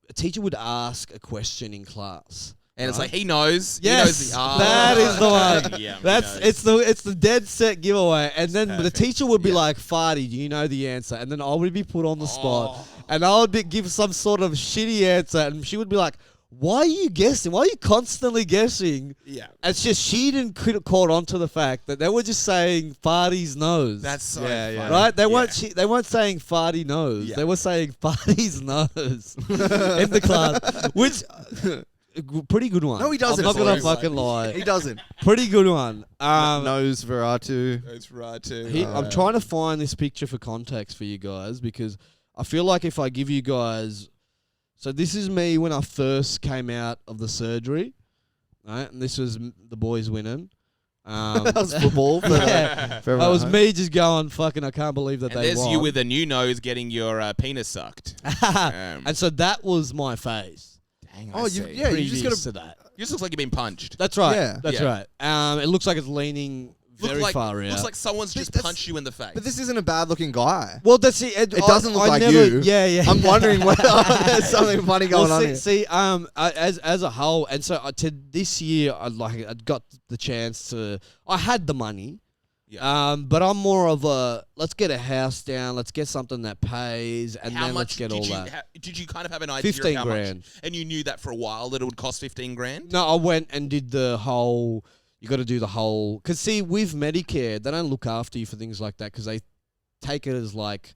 a teacher would ask a question in class. And it's like, he knows. Yes, he knows that is the one. Yeah, it's the dead set giveaway. And then the teacher would be like, Fadey, do you know the answer? And then I would be put on the spot, and I would give some sort of shitty answer, and she would be like, why are you guessing? Why are you constantly guessing? Yeah. It's just she didn't caught on to the fact that they were just saying Fadey's nose. That's so funny. Right? They weren't saying Fadey nose. Yeah. They were saying Fadey's nose in the class, which... Pretty good one. No, he doesn't. I'm not gonna fucking lie. He doesn't. Pretty good one. Nose Veratu. That's right too. I'm trying to find this picture for context for you guys, because I feel like if I give you guys, so this is me when I first came out of the surgery, right? And this was the boys winning. That was football. That was me just going, fucking, I can't believe that and they there's won. you with a new nose getting your penis sucked. And so that was my face. Dang, you just gotta. To that. You just look like you've been punched. That's right. Yeah. That's right. It looks like it's leaning very far out. Looks like someone's just punched you in the face. But this isn't a bad-looking guy. Well, that's it. It doesn't look like you. Yeah. I'm wondering whether there's something funny going on here. See, as a whole, and so to this year, I got the chance to. I had the money. Yeah. But I'm more of a, let's get a house down, let's get something that pays, and then let's get all that. Did you kind of have an idea 15 of how grand. much? And you knew that for a while that it would cost 15 grand? No, I went and did the whole, you got to do the whole, because see, with Medicare, they don't look after you for things like that, because they take it as like,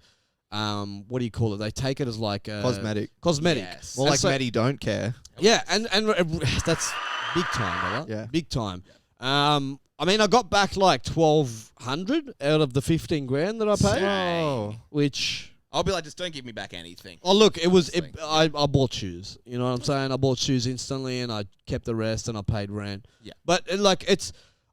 what do you call it? They take it as like Cosmetic. Yes. Well, like Medi don't care. Yeah, and that's big time, brother. Yeah. Big time. I mean, I got back like 1,200 out of the 15 grand that I paid, Oh. which I'll be like, just don't give me back anything. Oh, look, I bought shoes. You know what I'm saying? I bought shoes instantly, and I kept the rest, and I paid rent. Yeah. But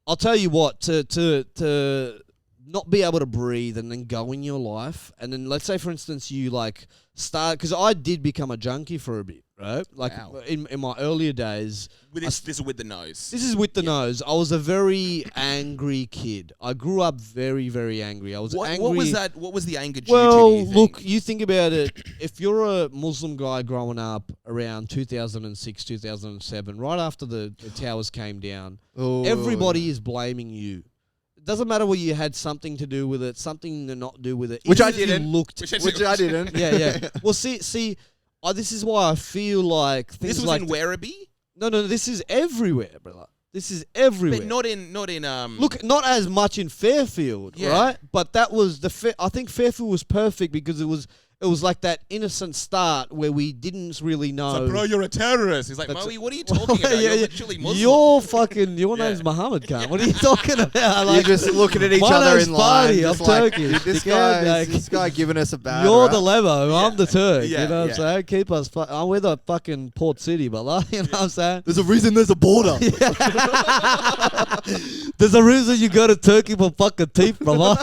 I'll tell you what, to not be able to breathe and then go in your life. And then let's say, for instance, you like start, because I did become a junkie for a bit, right? Like in my earlier days. This is with the nose. This is with the nose. I was a very angry kid. I grew up very, very angry. I was angry. What was that? What was the anger due Well, to, look, you think about it. If you're a Muslim guy growing up around 2006, 2007, right after the towers came down, everybody is blaming you. Doesn't matter whether you had something to do with it, something to not do with it. Which I Even if you didn't. Which I didn't. Yeah. Well, see, this is why I feel like things this was like in Werribee? No, this is everywhere, brother. This is everywhere. But not in Look, not as much in Fairfield, right? But that was I think Fairfield was perfect because it was like that innocent start where we didn't really know. So, bro, you're a terrorist. He's like, Moe, what are you talking about? You're literally Muslim. Your name's Muhammad Khan. What are you talking about? Like, you're just looking at each other in line. I'm Turkish. This guy giving us a bad You're rap. the Levo. I'm the Turk. Yeah, you know what I'm saying? Keep us. We're the fucking port city, but you know what I'm saying? There's a reason there's a border. There's a reason you go to Turkey for fucking teeth, brother.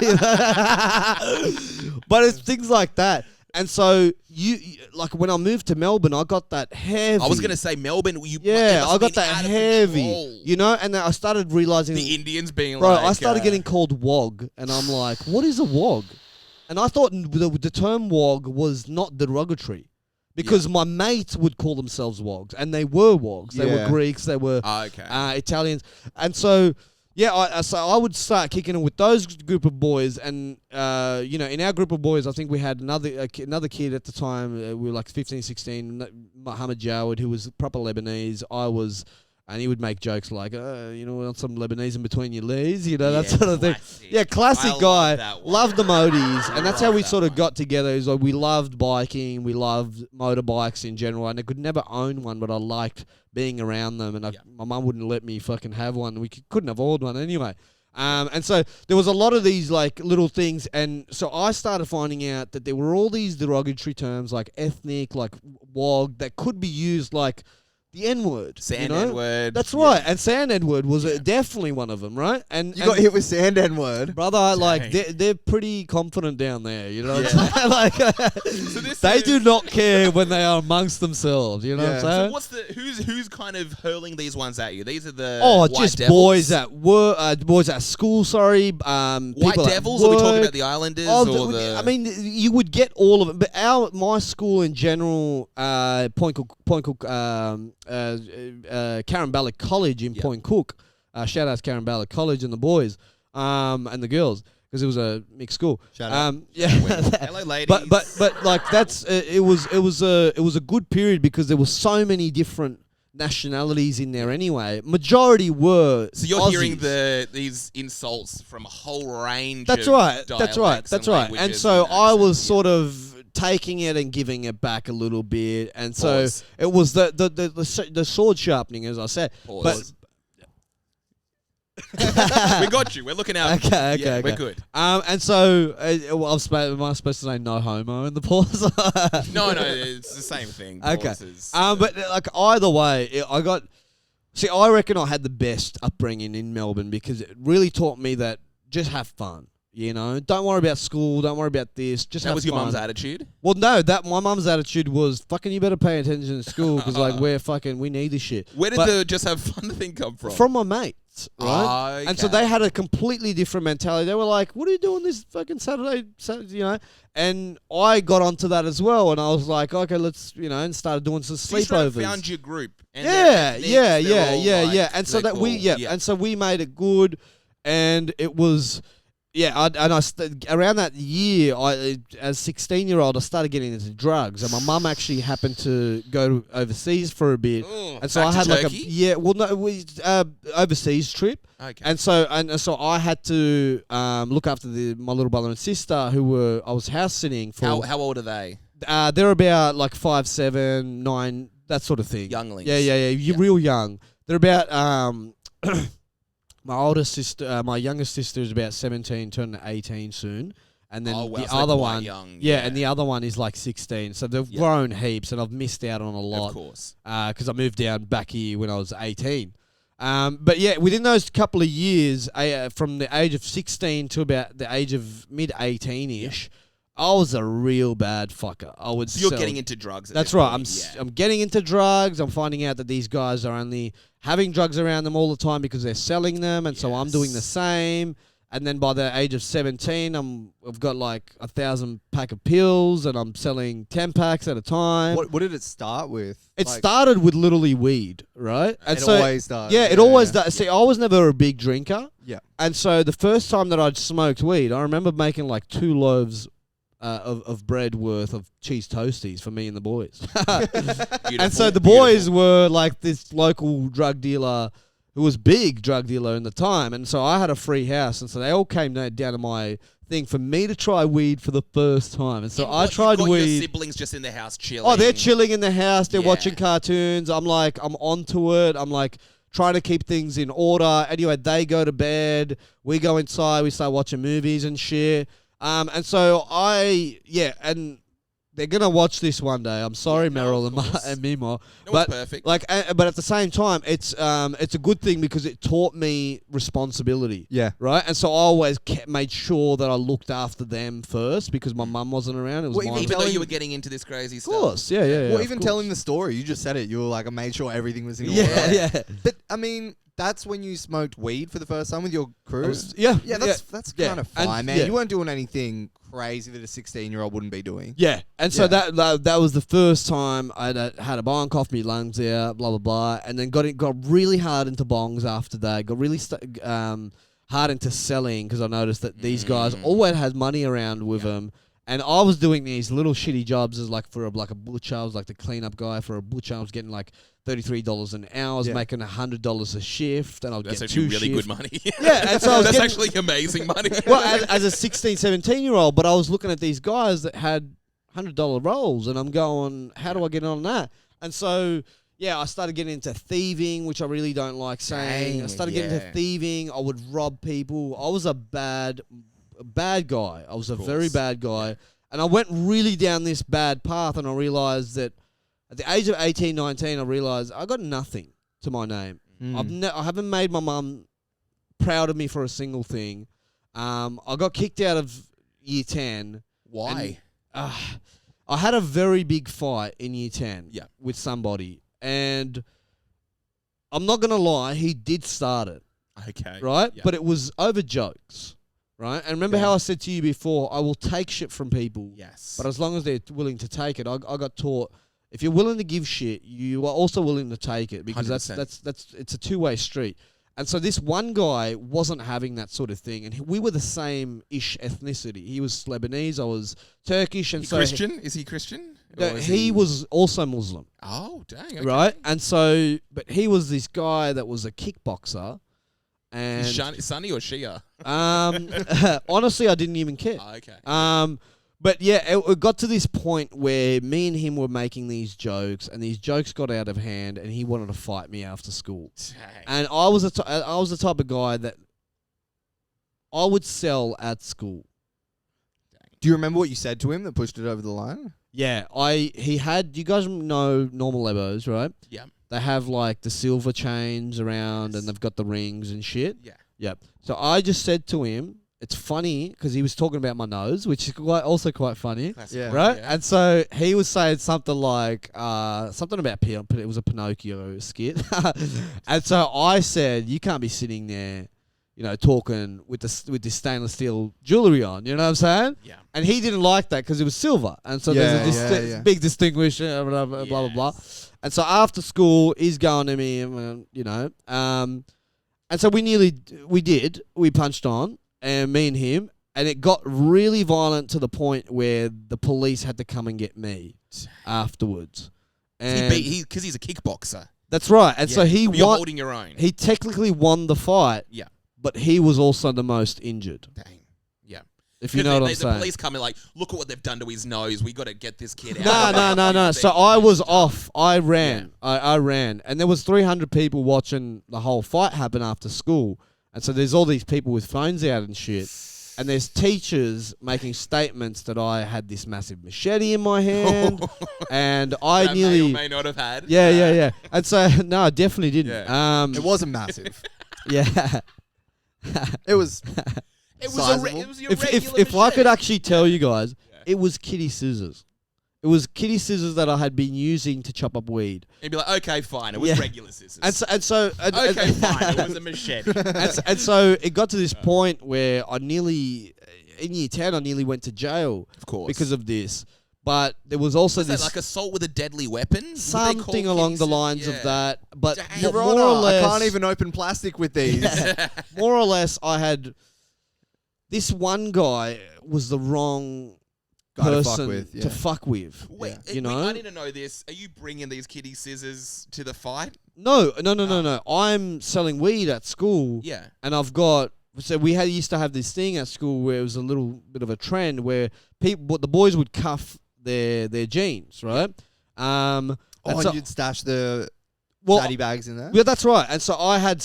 But it's things like that. And so you like when I moved to Melbourne, I got that heavy. I was gonna say Melbourne. I got that heavy. You know, and then I started realizing the Indians being bro, like. I started getting called wog, and I'm like, what is a wog? And I thought the term wog was not derogatory, because my mates would call themselves wogs, and they were wogs. They were Greeks. They were Italians, and so. Yeah, so I would start kicking it with those group of boys, and in our group of boys, I think we had another kid at the time. We were like 15, 16, Muhammad Jawad, who was proper Lebanese. And he would make jokes like, want some Lebanese in between your legs, that sort of thing. Yeah, classic guy. Loved the moties, and that's how we sort of got together. Is like we loved biking, we loved motorbikes in general, and I could never own one, but I liked being around them, and my mum wouldn't let me fucking have one. We couldn't afford one anyway. And so there was a lot of these like little things, and so I started finding out that there were all these derogatory terms like ethnic, like wog, that could be used like the N-word. Sand N-word. That's right. And Sand N-word was definitely one of them, right? And you got hit with Sand N-word. Brother, like, they're pretty confident down there, you know what I'm saying? Like, they do not care when they are amongst themselves, you know what I'm saying? So who's kind of hurling these ones at you? These are the white just devils? boys at work, boys at school, sorry. White devils? Are we talking about the Islanders? I mean, you would get all of it, but my school in general, Point Cook, Caringballa College in Point Cook. Shout out to Caringballa College and the boys and the girls, because it was a mixed school. Shout out. Hello, ladies. But like that's it was a good period because there were so many different nationalities in there anyway. Majority were so you're Aussies. Hearing these insults from a whole range. That's of right. dialects That's right. And so I was sort of taking it and giving it back a little bit, and so it was the sword sharpening, as I said. Pause. We got you. We're looking out. Okay. We're good. And so am I supposed to say no homo in the pause? No, it's the same thing. Okay. Pauses. But like either way, I reckon I had the best upbringing in Melbourne because it really taught me that just have fun. Don't worry about school. Don't worry about this. Just have fun. That was your mum's attitude? Well, no. My mum's attitude was fucking. You better pay attention to school because we need this shit. Where did the just have fun thing come from? From my mates, right? Okay. And so they had a completely different mentality. They were like, "What are you doing this fucking Saturday?" And I got onto that as well. And I was like, "Okay, let's," and started doing some sleepovers. You found your group. And yeah. And so that and so we made it good, and it was. Yeah, around that year, as 16-year-old, I started getting into drugs, and my mum actually happened to go overseas for a bit, and so I had Turkey? overseas trip, okay, and so I had to look after my little brother and sister who I was house sitting for. How old are they? They're about like 5, 7, 9, that sort of thing. Younglings. Yeah. You're real young. They're about. My oldest sister, my youngest sister is about 17, turning 18 soon. And then the other one, young, and the other one is like 16. So they've grown heaps, and I've missed out on a lot. Of course. Because I moved down back here when I was 18. But yeah, within those couple of years, from the age of 16 to about the age of mid 18ish, I was a real bad fucker. I would. So you're sell. getting into drugs. At That's this right. point, I'm getting into drugs. I'm finding out that these guys are only having drugs around them all the time because they're selling them, and so I'm doing the same. And then by the age of 17, I've got like 1,000 pack of pills, and I'm selling 10 packs at a time. What did it start with? It started with literally weed, right? And it always does. Yeah, it always does. See, I was never a big drinker. Yeah. And so the first time that I'd smoked weed, I remember making like 2 loaves of bread worth of cheese toasties for me and the boys. And so the boys were like this local drug dealer who was big drug dealer in the time. And so I had a free house. And so they all came down to my thing for me to try weed for the first time. And so I tried weed. Your siblings just in the house chilling. Oh, they're chilling in the house. They're watching cartoons. I'm onto it. I'm like trying to keep things in order. Anyway, they go to bed. We go inside. We start watching movies and shit. And so and they're gonna watch this one day. I'm sorry, Meryl and Mimo, but perfect. But at the same time, it's a good thing because it taught me responsibility. Yeah. Right. And so I always made sure that I looked after them first because my mum wasn't around. It was even though you were getting into this crazy stuff. Of course, yeah. Well, even telling the story, you just said it. You were like, I made sure everything was in order. Yeah. But I mean, that's when you smoked weed for the first time with your crew. That's kind of fine, man. You weren't doing anything crazy that a 16-year-old wouldn't be doing. Yeah, and so that was the first time I had a bong, coughed my lungs out, blah blah blah, and then got really hard into bongs after that. Got really hard into selling because I noticed that these guys always had money around with them. And I was doing these little shitty jobs as like for a butcher. I was like the cleanup guy for a butcher. I was getting like $33 an hour. I was making $100 a shift, and I'd get 2 shifts. That's actually really good money. Yeah, and so that's actually amazing money. Well, as a 16, 17-year-old, but I was looking at these guys that had $100 rolls, and I'm going, how do I get on that? And so, I started getting into thieving, which I really don't like saying. I started getting into thieving. I would rob people. I was a bad guy. I was a very bad guy. And I went really down this bad path, and I realized that at the age of 18, 19, I realized I got nothing to my name. I haven't made my mum proud of me for a single thing. I got kicked out of year 10. Why? I had a very big fight in year 10 with somebody. And I'm not going to lie, he did start it. Okay. Right? Yeah. But it was over jokes. Right? And remember how I said to you before, I will take shit from people. Yes. But as long as they're willing to take it, I got taught, if you're willing to give shit, you are also willing to take it because 100%. that's it's a two-way street. And so this one guy wasn't having that sort of thing, and we were the same-ish ethnicity. He was Lebanese, I was Turkish, and Christian? Is he Christian? He was also Muslim. Oh, dang. Okay. Right? And so, but he was this guy that was a kickboxer. And Sunni or Shia? Honestly, I didn't even care. Oh, okay. But it got to this point where me and him were making these jokes, and these jokes got out of hand, and he wanted to fight me after school. Dang. And I was the type of guy that I would sell at school. Dang. Do you remember what you said to him that pushed it over the line? Yeah, he had. You guys know normal Lebos, right? Yeah. They have like the silver chains around, and they've got the rings and shit. Yeah. Yep. So I just said to him, it's funny because he was talking about my nose, which is also quite funny. Yeah. Right? Yeah. And so he was saying something like, something about it was a Pinocchio skit. And so I said, you can't be sitting there, talking with this stainless steel jewelry on. You know what I'm saying? Yeah. And he didn't like that because it was silver. And so there's a big distinguish, blah, blah, blah, blah. And so after school, he's going to me, and so we punched on, and me and him, and it got really violent to the point where the police had to come and get me afterwards. And Because he's a kickboxer. That's right. And so he won. You're holding your own. He technically won the fight. Yeah. But he was also the most injured. Dang. Yeah. If you know what I'm saying. The police come in like, look at what they've done to his nose. We got to get this kid out. No. So I was off. I ran. Yeah. I ran. And there was 300 people watching the whole fight happen after school. And so there's all these people with phones out and shit. and there's teachers making statements that I had this massive machete in my hand, and I that nearly may or may not have had. yeah. And so no, I definitely didn't. Yeah. It wasn't massive. Yeah. It was. It was Sizable. it was your If I could machete. actually tell you guys, Yeah. it was kitty scissors. It was kitty scissors that I had been using to chop up weed. You'd be like, okay, fine. It was Yeah. regular scissors. And so okay, fine. It was a machete. and so it got to this point where I nearly, in year 10, I nearly went to jail Of course. because of this. But there was also Was that this like assault with a deadly weapon? Would they call something along the kids- lines yeah. of that. But Dang. Your more Honor, or less, I can't even open plastic with these. more or less, I had this one guy was the wrong Guy to fuck person with, yeah. to fuck with. Wait, You know? I didn't know this. Are you bringing these kitty scissors to the fight? No. I'm selling weed at school. Yeah. And I've got used to have this thing at school where it was a little bit of a trend where the boys would cuff their jeans, right? And so- and you'd stash the well, daddy bags in there? yeah, that's right. And so I had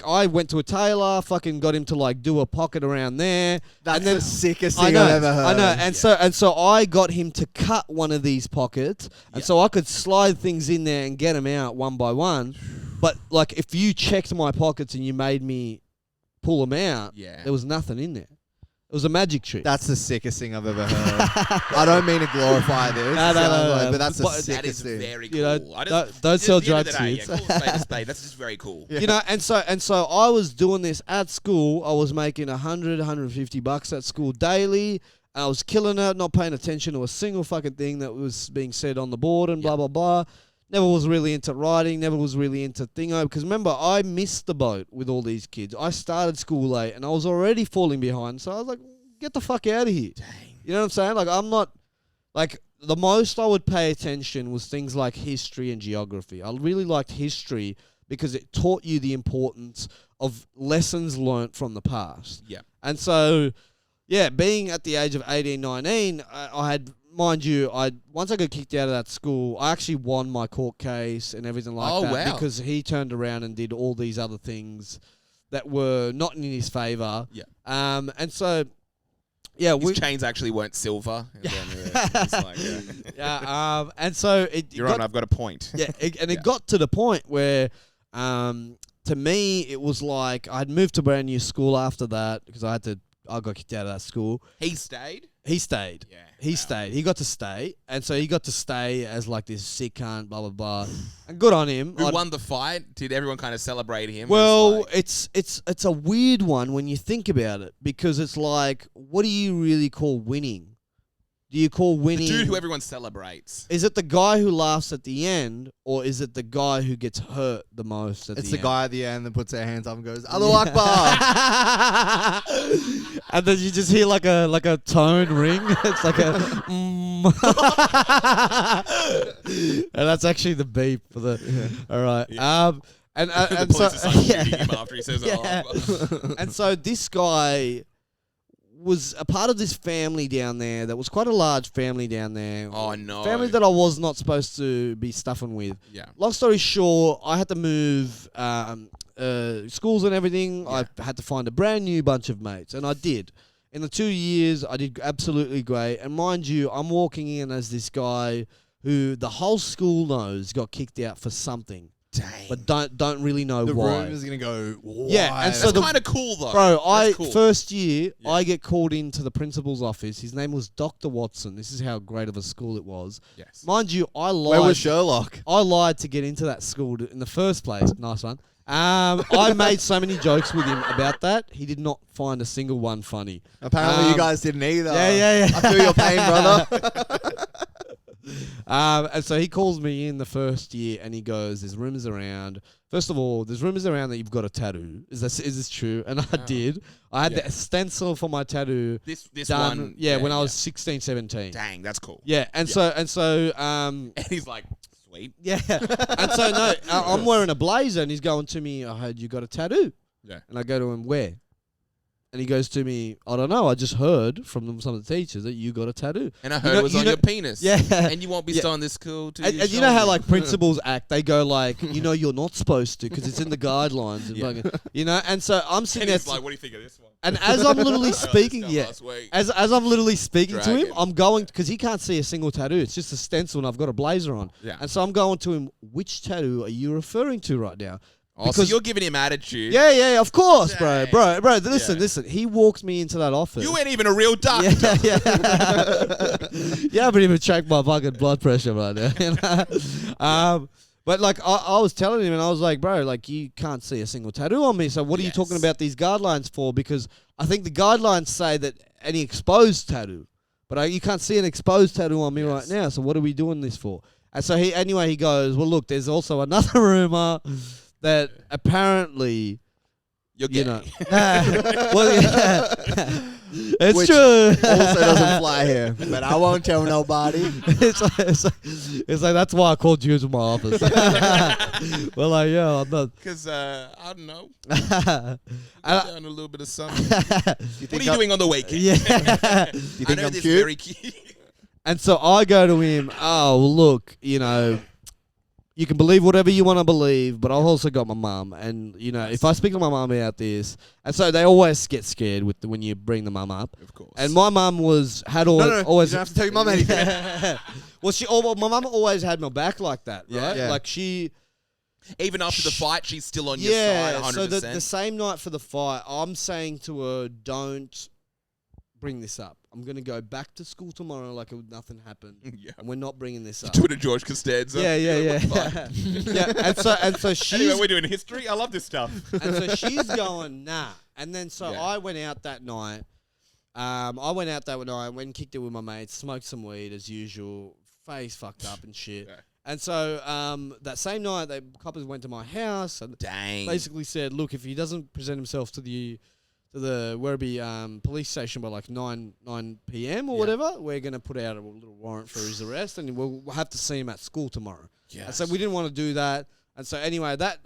I went to a tailor, fucking got him to like do a pocket around there. That's and then the sickest I thing know, I've ever heard. I know. And so I got him to cut one of these pockets, and Yeah. so I could slide things in there and get them out one by one. But like, if you checked my pockets and you made me pull them out, Yeah. there was nothing in there. It was a magic trick. That's the sickest thing I've ever heard. I don't mean to glorify this, No. but that's the But That is sickest thing. very cool. You know, I don't sell at the end of drugs, the day, kids. Yeah, call a spade a spade. That's just very cool. Yeah. You know, and so I was doing this at school. I was making $150 at school daily. I was killing it, not paying attention to a single fucking thing that was being said on the board and blah, blah, blah. Never was really into writing, never was really into thingo. Because remember, I missed the boat with all these kids. I started school late and I was already falling behind. So I was like, get the fuck out of here. Dang. You know what I'm saying? Like, I'm not, like, the most I would pay attention was things like history and geography. I really liked history because it taught you the importance of lessons learnt from the past. Yeah. And so, yeah, being at the age of 18, 19, I had, mind you, once I got kicked out of that school, I actually won my court case and everything like Oh, that. wow. Because he turned around and did all these other things that were not in his favour. Yeah. And so, yeah, His chains actually weren't silver. And then, it's like, yeah, and so Your Honor, I've got a point. yeah, it got to the point where, to me, it was like I'd moved to a brand new school after that because I got kicked out of that school. He stayed? He stayed. Yeah. He wow. stayed. He got to stay, and so he got to stay as like this sick cunt, blah blah blah, and good on him. Who won the fight? Did everyone kind of celebrate him? Well, It's it's a weird one when you think about it because it's like, what do you really call winning? Do you call like winning? the dude who everyone celebrates. Is it the guy who laughs at the end, or is it the guy who gets hurt the most at It's the the end? guy at the end that puts their hands up and goes, Allahu Akbar. And then you just hear like a tone ring. It's like a and that's actually the beep for the. All right. Yeah. And The police so are shooting him after he says, Yeah. oh. and so this guy was a part of this family down there that was quite a large family down there. Oh, no. Family that I was not supposed to be stuffing with. Yeah. Long story short, I had to move schools and everything. Yeah. I had to find a brand new bunch of mates, and I did. In the 2 years, I did absolutely great. And mind you, I'm walking in as this guy who the whole school knows got kicked out for something, Dang. but don't really know The why. room is going to go, why? Yeah, and so That's the- kind of cool, though. Bro, That's cool. first year, Yeah. I get called into the principal's office. His name was Dr. Watson. This is how great of a school it was. Yes. Mind you, I lied. Where was Sherlock? I lied to get into that school in the first place. Nice one. I made so many jokes with him about that. He did not find a single one funny. Apparently you guys didn't either. Yeah. I feel your pain, brother. And so he calls me in the first year and he goes, there's rumors around. First of all, there's rumors around that you've got a tattoo. Is this true? And I did. I had the stencil for my tattoo This done. one. Yeah, when I was 16, 17. Dang, that's cool. Yeah, and so And he's like, sweet. yeah. And so no, I'm wearing a blazer and he's going to me, I heard you got a tattoo. Yeah. And I go to him, where? And he goes to me, I don't know, I just heard from some of the teachers that you got a tattoo. And I heard it was on your penis. Yeah. And you won't be starting this school to And you know how like principals act? They go like, you're not supposed to because it's in the guidelines. And fucking, and so I'm sitting there. like, what do you think of this one? And as I'm literally speaking, last as I'm literally speaking to him, Dragon. I'm going, because he can't see a single tattoo. It's just a stencil and I've got a blazer on. Yeah. And so I'm going to him, which tattoo are you referring to right now? Oh, so you're giving him attitude. Yeah, of course, Dang. bro. Listen. He walked me into that office. You ain't even a real doctor. You haven't even checked my fucking blood pressure right now. But like I was telling him, and I was like, bro, like you can't see a single tattoo on me. So what are you talking about these guidelines for? Because I think the guidelines say that any exposed tattoo, but you can't see an exposed tattoo on me right now. So what are we doing this for? And so he goes, well, look, there's also another rumor that apparently, You're gay. It's Which true. Also doesn't fly here, but I won't tell nobody. it's like that's why I called you to my office. Well, like, yeah, I'm not. Because, I don't know. I- Down a little bit of something. What are you doing on the weekend? Yeah. Do you I think know I'm this cute? very cute. And so I go to him, oh, well, look, you can believe whatever you want to believe, but I've also got my mum. And, if I speak to my mum about this, and so they always get scared when you bring the mum up. Of course. And my mum always No, always. you don't have to tell your mum anything. Well, my mum always had my back like that, Yeah. right? Yeah. Like she. Even after the fight, she's still on your side 100%. So the same night for the fight, I'm saying to her, don't bring this up. I'm going to go back to school tomorrow like nothing happened. Yeah. And we're not bringing this up. Twitter George Costanza. Yeah. Yeah, and so she's Anyway, we're doing history. I love this stuff. and so she's going, nah. And then Yeah. I went out that night. Went and kicked it with my mates, smoked some weed as usual, face fucked up and shit. Yeah. And so that same night, the coppers went to my house and Dang. basically said, look, if he doesn't present himself to the Werribee police station by like 9 p.m. or whatever, we're going to put out a little warrant for his arrest and we'll have to see him at school tomorrow. Yes. And so we didn't want to do that. And so anyway, that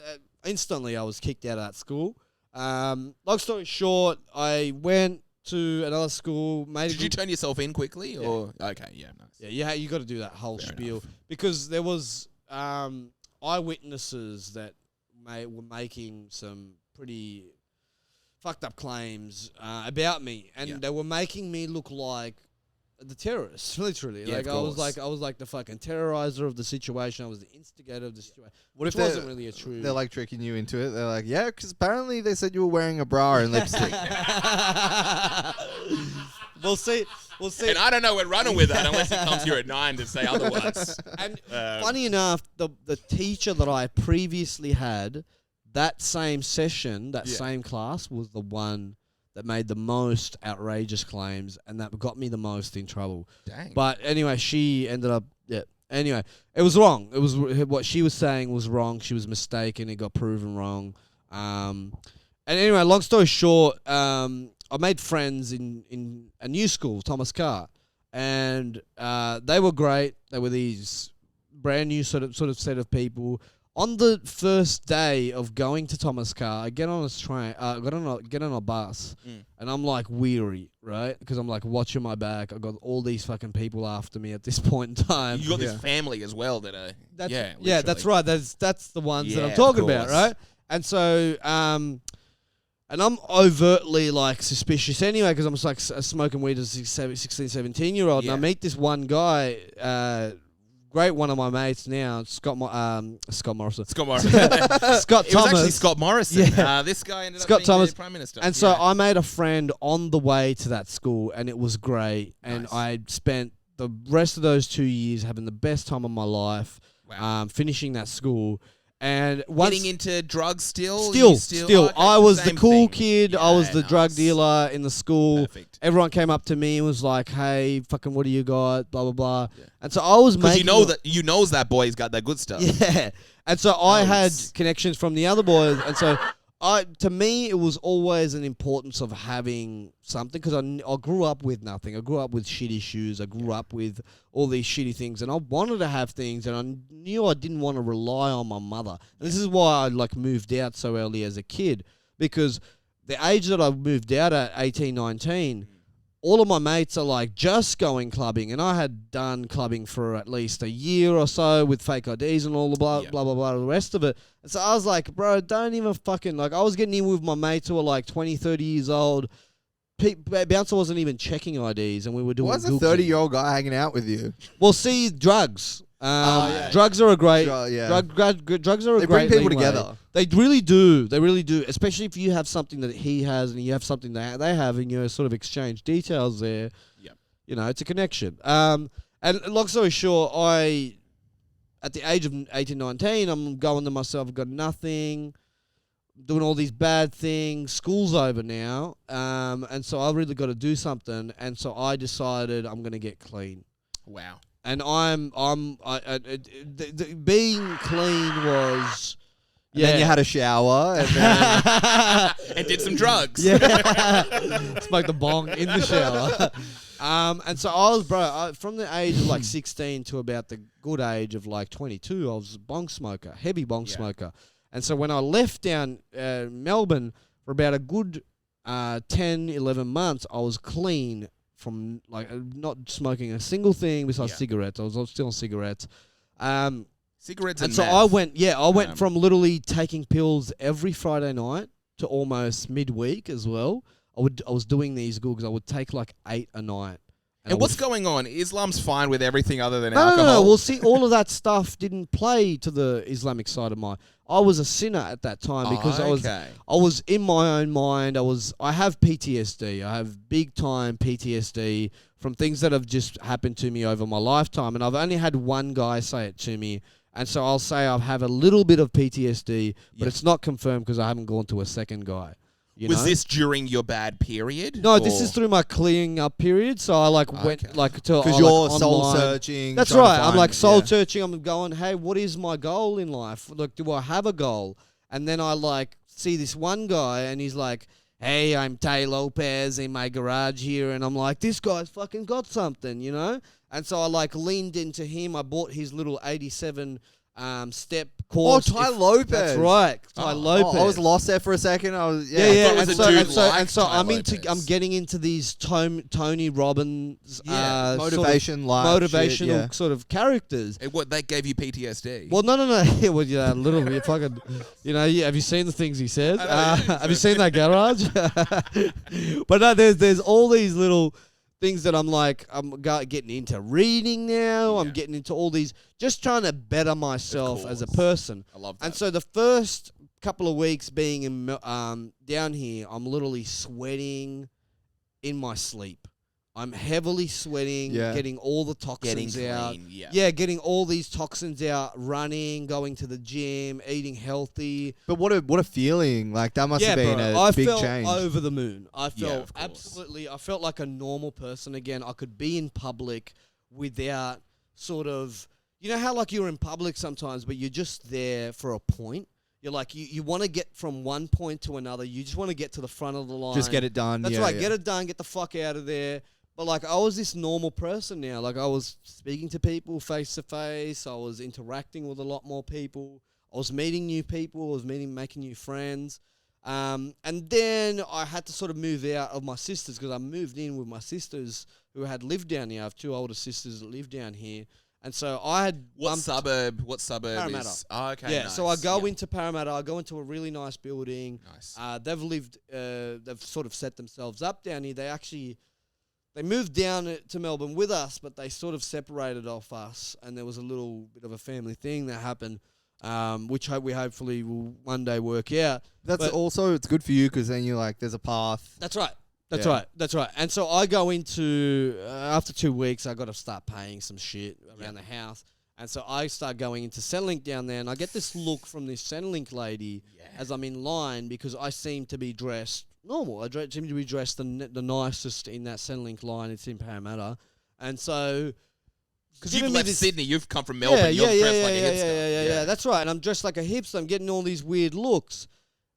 instantly I was kicked out of that school. Long story short, I went to another school. Did you turn yourself in quickly? Or okay, yeah, nice. Yeah, you got to do that whole Fair spiel enough. because there was eyewitnesses that were making some pretty fucked up claims about me, and they were making me look like the terrorist, literally. Yeah, like of I was course. like the fucking terrorizer of the situation. I was the instigator of the situation. What if Which wasn't really a true. They're like tricking you into it. They're like, yeah, because apparently they said you were wearing a bra and lipstick. We'll see. And I don't know we're running with that unless he comes here at 9 to say otherwise. And funny enough, the teacher that I previously had, that same session, that same class, was the one that made the most outrageous claims and that got me the most in trouble. Dang. But anyway, she ended up, Anyway, it was wrong. It was what she was saying was wrong. She was mistaken. It got proven wrong. And anyway, long story short, I made friends in a new school, Thomas Carr, and they were great. They were these brand new sort of set of people. On the first day of going to Thomas Carr, I get on a train, get on a bus, and I'm like weary, right? Because I'm like watching my back. I got all these fucking people after me at this point in time. You got this family as well that are That's, literally. that's right. That's the ones that Yeah, I'm of talking about, course. right? And so, and I'm overtly like suspicious anyway because I'm just like smoking weed as a 16, 17-year-old. And I meet this one guy, great one of my mates now, Scott Morrison. Scott Morrison. Scott It was Thomas. actually Scott Morrison. Yeah. This guy ended Scott up being Thomas. the Prime Minister. And so I made a friend on the way to that school, and it was great. And Nice. I spent the rest of those 2 years having the best time of my life, Wow. finishing that school. And once Getting into drugs still? Still. Okay, I was the same cool thing. kid. I was the drug nice. dealer in the school. Perfect. Everyone came up to me and was like, "Hey, fucking, what do you got?" Blah blah blah. Yeah. And so I was Because making. you knows that boy's got that good stuff. Yeah. And so I had Nice. connections from the other boys, and so to me, it was always an importance of having something because I grew up with nothing. I grew up with shitty shoes. I grew up with all these shitty things, and I wanted to have things, and I knew I didn't want to rely on my mother. And this is why I like moved out so early as a kid because the age that I moved out at 18, 19, all of my mates are like just going clubbing, and I had done clubbing for at least a year or so with fake IDs and all the blah blah blah blah the rest of it. And so I was like, bro, don't even fucking like. I was getting in with my mates who were like 20, 30 years old. Bouncer wasn't even checking IDs, and we were doing. Why's a 30-year-old guy hanging out with you? Well, see, drugs. Drugs are a great. Drugs are a great. They bring people leeway. together. They really do. They really do. Especially if you have something that he has and you have something that they have, and you sort of exchange details there. Yep. You know, it's a connection. And long story short, at the age of 18, 19, I'm going to myself. I've got nothing. Doing all these bad things. School's over now, and so I really got to do something. And so I decided I'm going to get clean. Wow. And being clean was. And then you had a shower and then and did some drugs. Yeah. Smoked the bong in the shower. And so I was, from the age of like 16 to about the good age of like 22, I was a bong smoker, heavy bong smoker. And so when I left down Melbourne for about a good 10, 11 months, I was clean from like not smoking a single thing besides cigarettes. I was still on cigarettes. Cigarettes and and so meth. I went from literally taking pills every Friday night to almost midweek as well. I was doing these gigs. I would take like 8 a night. And what's going on? Islam's fine with everything other than No, alcohol? no. Well, see, all of that stuff didn't play to the Islamic side of mine. I was a sinner at that time because I was in my own mind. I have PTSD. I have big time PTSD from things that have just happened to me over my lifetime. And I've only had one guy say it to me. And so I'll say I have a little bit of PTSD, but it's not confirmed because I haven't gone to a second guy. Was this during your bad period? No, this is through my clearing up period. So I went like to because you're soul searching. That's right. I'm like soul searching. I'm going, hey, what is my goal in life? Like, do I have a goal? And then I like see this one guy, and he's like, hey, I'm Tay Lopez in my garage here, and I'm like, this guy's fucking got something, you know. And so I like leaned into him. I bought his little 87 step course. Oh, Ty Lopez. That's right, Ty Lopez. I was lost there for a second. I was And so I'm getting into these Tony Robbins motivational sort of characters. What that gave you PTSD? Well, no. Well, yeah, a little bit. Fucking, you know. Have you seen the things he says? Have you seen that garage? But no, there's all these little things that I'm like, I'm getting into reading now. I'm getting into all these, just trying to better myself as a person. I love that. And so the first couple of weeks being in down here, I'm literally sweating in my sleep. I'm heavily sweating, getting all the toxins out. Getting all these toxins out, running, going to the gym, eating healthy. But what a feeling. Like, that must have been a big change. I felt over the moon. I felt absolutely, I felt like a normal person again. I could be in public without sort of, you know how like you're in public sometimes, but you're just there for a point? You're like, you want to get from one point to another. You just want to get to the front of the line. Just get it done. That's right. Get it done. Get the fuck out of there. But like, I was this normal person now. Like, I was speaking to people face to face. I was interacting with a lot more people. I was meeting new people. I was making new friends. And then I had to sort of move out of my sisters because I moved in with my sisters who had lived down here. I have 2 older sisters that live down here. And so I had... What suburb Parramatta. is... Oh, okay, yeah, nice. so I go into Parramatta. I go into a really nice building. Nice. They've sort of set themselves up down here. They moved down to Melbourne with us, but they sort of separated off us, and there was a little bit of a family thing that happened, which we hopefully will one day work out. It's good for you because then you're like, there's a path. That's right. That's right. And so I go into, after 2 weeks, I got to start paying some shit around the house. And so I start going into Centrelink down there, and I get this look from this Centrelink lady as I'm in line because I seem to be dressed normal. I seem to be dressed the nicest in that Centrelink line. It's in Parramatta. And so... Because you've left Sydney, you've come from Melbourne, you're dressed like a hipster. Yeah, that's right. And I'm dressed like a hipster. I'm getting all these weird looks.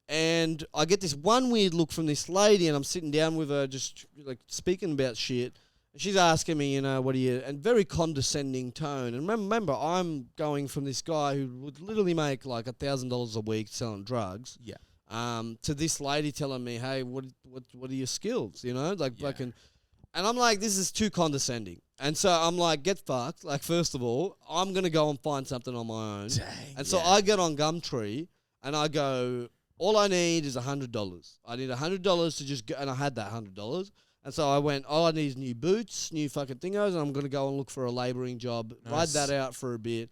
And I get this one weird look from this lady, and I'm sitting down with her just like speaking about shit. And she's asking me, what are you... And very condescending tone. And remember, I'm going from this guy who would literally make like $1,000 a week selling drugs. Yeah. to this lady telling me, hey, what are your skills? You know, like fucking, and I'm like, this is too condescending. And so I'm like, get fucked. Like, first of all, I'm going to go and find something on my own. Dang, and so I get on Gumtree and I go, all I need is $100. I need $100 to just go, and I had that $100. And so I went, all I need is new boots, new fucking thingos, and I'm going to go and look for a labouring job, ride that out for a bit.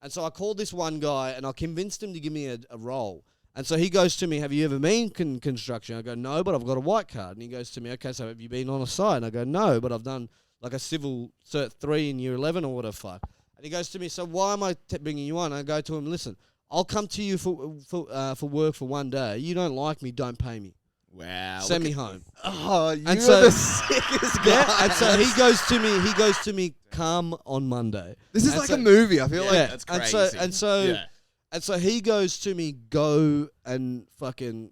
And so I called this one guy, and I convinced him to give me a role. And so he goes to me, have you ever been construction? I go, no, but I've got a white card. And he goes to me, okay, so have you been on a site? And I go, no, but I've done like a civil cert 3 in year 11 or whatever. And he goes to me, so why am I bringing you on? I go to him, listen, I'll come to you for work for one day. You don't like me, don't pay me. Wow. Send me home. Oh, you're so- the sickest guy. Yeah, and so he goes to me, come on Monday. This is And like so- a movie. I feel like That's and crazy. and so he goes to me, go and fucking,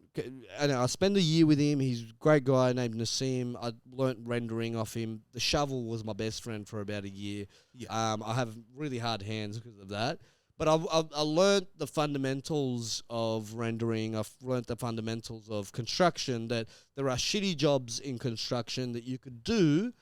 and I spend a year with him. He's a great guy named Nassim. I learnt rendering off him. The shovel was my best friend for about a year. Yeah. I have really hard hands because of that. But I learnt the fundamentals of rendering. I've learnt the fundamentals of construction, that there are shitty jobs in construction that you could do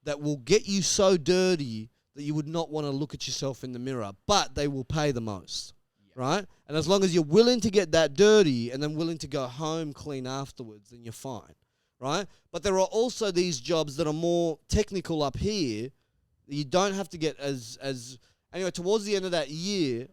that will get you so dirty that you would not want to look at yourself in the mirror, but they will pay the most, right? And as long as you're willing to get that dirty and then willing to go home clean afterwards, then you're fine, right? But there are also these jobs that are more technical up here that you don't have to get as anyway, towards the end of that year,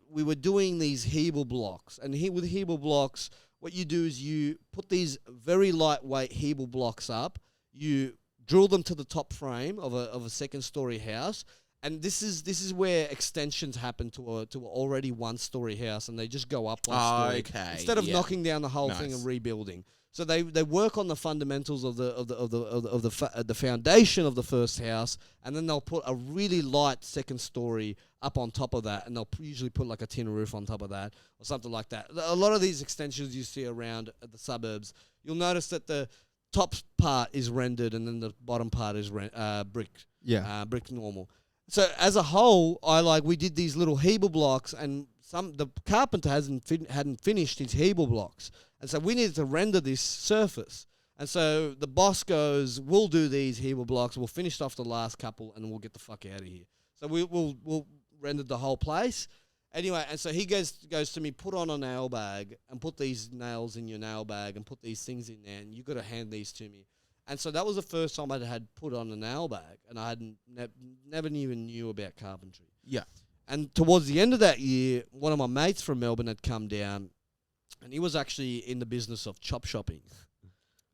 we were doing these Hebel blocks. And with Hebel blocks, what you do is you put these very lightweight Hebel blocks up. You drill them to the top frame of a second-story house. And this is where extensions happen to a already one-story house, and they just go up one story Okay. instead of knocking down the whole thing and rebuilding. So they work on the fundamentals of the foundation of the first house, and then they'll put a really light second story up on top of that, and they'll usually put like a tin roof on top of that or something like that. A lot of these extensions you see around the suburbs, you'll notice that the top part is rendered and then the bottom part is brick. Yeah. Brick normal. So as a whole, we did these little Hebel blocks, and the carpenter hadn't finished his Hebel blocks. And so we needed to render this surface. And so the boss goes, we'll do these Hebel blocks, we'll finish off the last couple, and we'll get the fuck out of here. So we'll render the whole place. Anyway, and so he goes to me, put on a nail bag, and put these nails in your nail bag, and put these things in there, and you got to hand these to me. And so that was the first time I had put on a nail bag, and I hadn't never even knew about carpentry. Yeah. And towards the end of that year, one of my mates from Melbourne had come down, and he was actually in the business of chop shopping.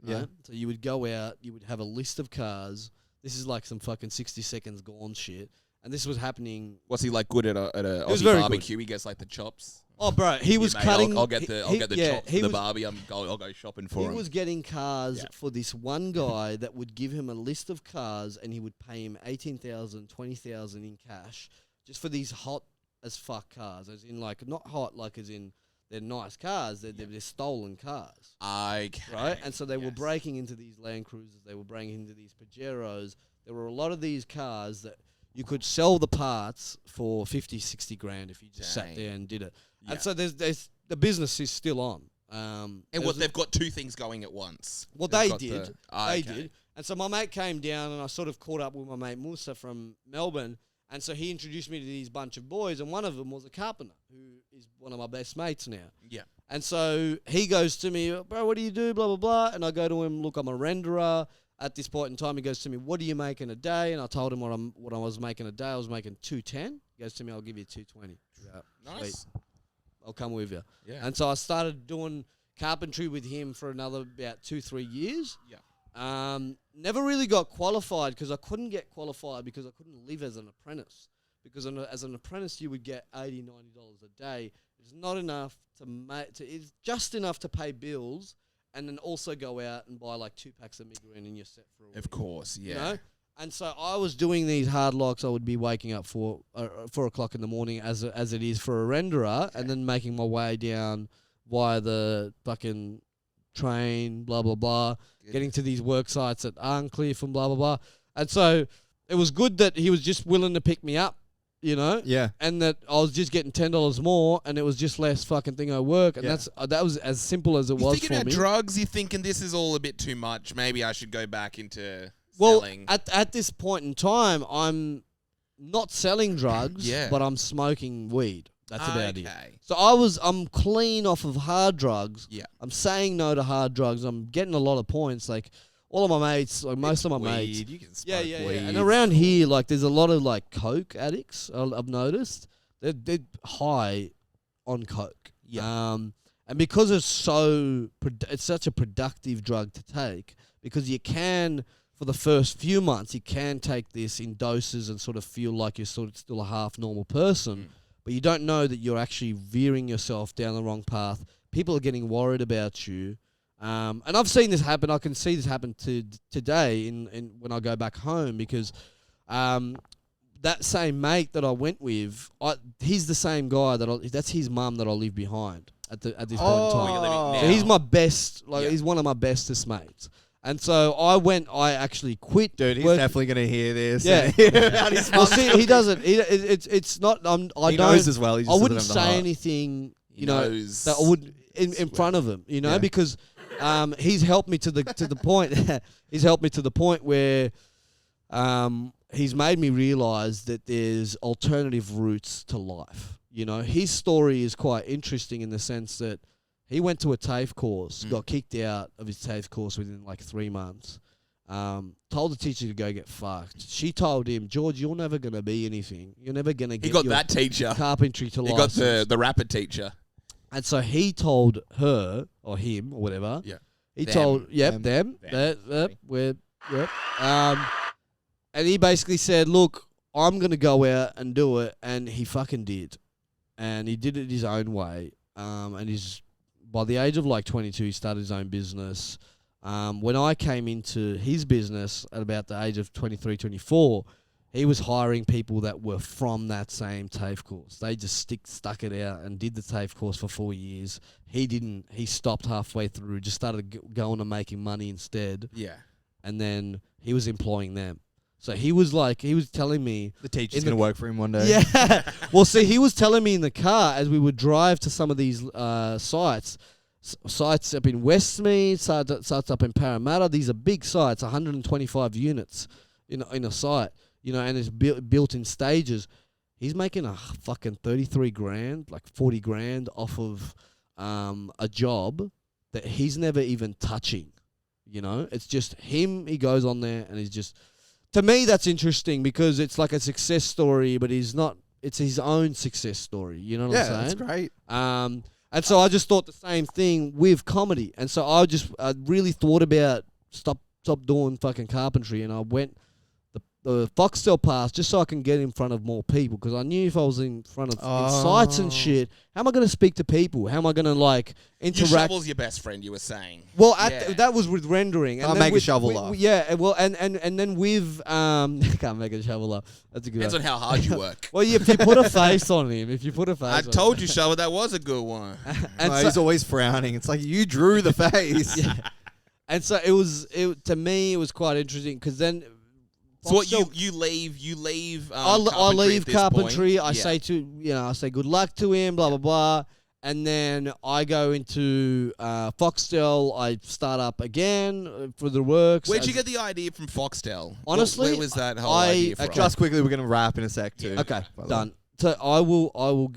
Right? Yeah. So you would go out, you would have a list of cars. This is like some fucking 60 seconds gone shit. And this was happening. What's he like good at a was Aussie very barbecue? He gets like the chops. Oh, bro, he was Mate, cutting. I'll get the chops for the was, barbie. I'll go shopping for He him. was getting cars for this one guy that would give him a list of cars, and he would pay him $18,000, $20,000 in cash just for these hot as fuck cars. As in, like, not hot, like as in they're nice cars. They're stolen cars. Okay. Right? And so they were breaking into these Land Cruisers. They were breaking into these Pajeros. There were a lot of these cars that you could sell the parts for 50, 60 grand if you just sat there and did it. Yeah. And so there's the business is still on. And they've got two things going at once. Well, They've they got did. They did. And so my mate came down, and I sort of caught up with my mate Musa from Melbourne. And so he introduced me to these bunch of boys, and one of them was a carpenter who is one of my best mates now. Yeah. And so he goes to me, bro, what do you do? Blah, blah, blah. And I go to him, look, I'm a renderer. At this point in time, he goes to me, what do you make in a day? And I told him what I was making a day. I was making 210. He goes to me, I'll give you 220. Yeah, Nice. Sweet. I'll come with you. Yeah. And so I started doing carpentry with him for another about 2-3 years. Yeah. Never really got qualified because I couldn't get qualified because I couldn't live as an apprentice. Because as an apprentice, you would get $80, $90 a day. It's not enough it's just enough to pay bills, and then also go out and buy like 2 packs of Migrating, and you're set for a week. Of course, yeah. You know? And so I was doing these hard locks. I would be waking up 4 o'clock in the morning as it is for a renderer, and then making my way down via the fucking train, blah, blah, blah, getting to these work sites at Arncliffe and blah, blah, blah. And so it was good that he was just willing to pick me up you know? Yeah. And that I was just getting $10 more, and it was just less fucking thing I work, and that was as simple as it was for me. You thinking about drugs? You thinking this is all a bit too much? Maybe I should go back into well, selling. at this point in time, I'm not selling drugs, but I'm smoking weed. That's about it. So I'm clean off of hard drugs. Yeah. I'm saying no to hard drugs. I'm getting a lot of points. Like all of my mates, like most of my mates. You can smoke weed. And around here, like there's a lot of like coke addicts. I've noticed they're high on coke. Yeah. And because it's such a productive drug to take, because you can for the first few months you can take this in doses and sort of feel like you're sort of still a half normal person. But you don't know that you're actually veering yourself down the wrong path. People are getting worried about you. And I've seen this happen. I can see this happen today in when I go back home because that same mate that I went with, he's the same guy that's his mum that I leave behind at this point in time. So he's my best, he's one of my bestest mates. And so I actually quit. Dude, he's definitely going to hear this. Yeah. Well, see, he doesn't. It's not. He knows as well. He just I wouldn't doesn't have the say heart. anything, knows that I would in front of him, because he's helped me to the point. He's helped me to the point where he's made me realize that there's alternative routes to life. His story is quite interesting in the sense that he went to a TAFE course, got kicked out of his TAFE course within like 3 months, told the teacher to go get fucked. She told him, George, you're never going to be anything. You're never going to get your that teacher. Carpentry to license. He got the rapper teacher. And so he told her, or him, or whatever. Yeah. He told, them. And he basically said, look, I'm going to go out and do it. And he fucking did. And he did it his own way. And by the age of like 22, he started his own business. When I came into his business at about the age of 23, 24, he was hiring people that were from that same TAFE course. They just stuck it out and did the TAFE course for 4 years. He didn't. He stopped halfway through, just started going and making money instead. Yeah. And then he was employing them. So he was telling me the teacher's going to work for him one day. Yeah. Well, see, he was telling me in the car as we would drive to some of these sites up in Westmead, sites up in Parramatta. These are big sites, 125 units in a site, and it's built in stages. He's making a fucking 33 grand, like 40 grand off of a job that he's never even touching. It's just him. He goes on there and he's just. To me, that's interesting because it's like a success story, but he's not. It's his own success story. You know what I'm saying? Yeah, that's great. And so I just thought the same thing with comedy, and so I really thought about stop doing fucking carpentry, and I went the Foxtel Pass just so I can get in front of more people because I knew if I was in front of in sites and shit, how am I going to speak to people? How am I going to like interact? Your shovel's your best friend, you were saying. Well, that was with rendering. Can't make a shovel up. Yeah, well, and then with can't make a shovel up. That's a good. Depends on how hard you work. Well, if you put a face on him, I told you, shovel, that was a good one. And he's always frowning. It's like you drew the face. Yeah. And so to me it was quite interesting because then. So what you leave? I leave carpentry. I say good luck to him, blah blah blah, and then I go into Foxtel. I start up again for the works. Where'd you get the idea from Foxtel? Honestly, where was that whole idea from? Just quickly, we're gonna wrap in a sec too. Okay, done. So I'll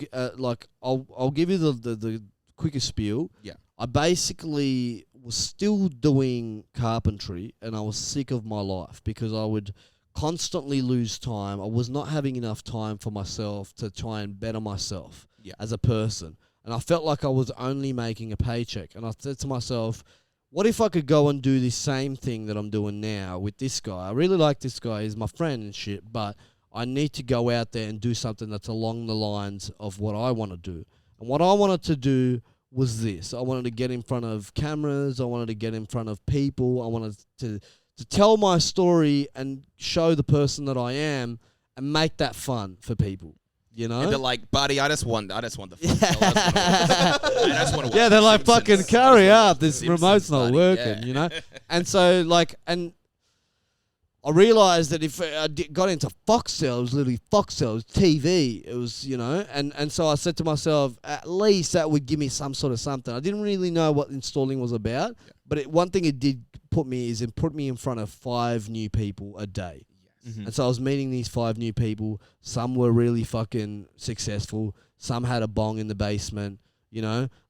give you the quickest spiel. Yeah. I basically was still doing carpentry, and I was sick of my life because I would constantly lose time. I was not having enough time for myself to try and better myself as a person. And I felt like I was only making a paycheck. And I said to myself, what if I could go and do this same thing that I'm doing now with this guy? I really like this guy. He's my friend and shit, but I need to go out there and do something that's along the lines of what I want to do. And what I wanted to do was this. I wanted to get in front of cameras. I wanted to get in front of people. I wanted to tell my story and show the person that I am and make that fun for people. And they're like, buddy, I just want the fun. I just want to watch they're like, fucking carry up. This Simpsons, remote's not buddy, working, And so and I realized that if I got into Foxtel, it was literally Foxtel, it was TV. It was, and so I said to myself, at least that would give me some sort of something. I didn't really know what installing was about, but one thing it did put me in front of 5 new people a day. Mm-hmm. And so I was meeting these 5 new people. Some were really fucking successful. Some had a bong in the basement.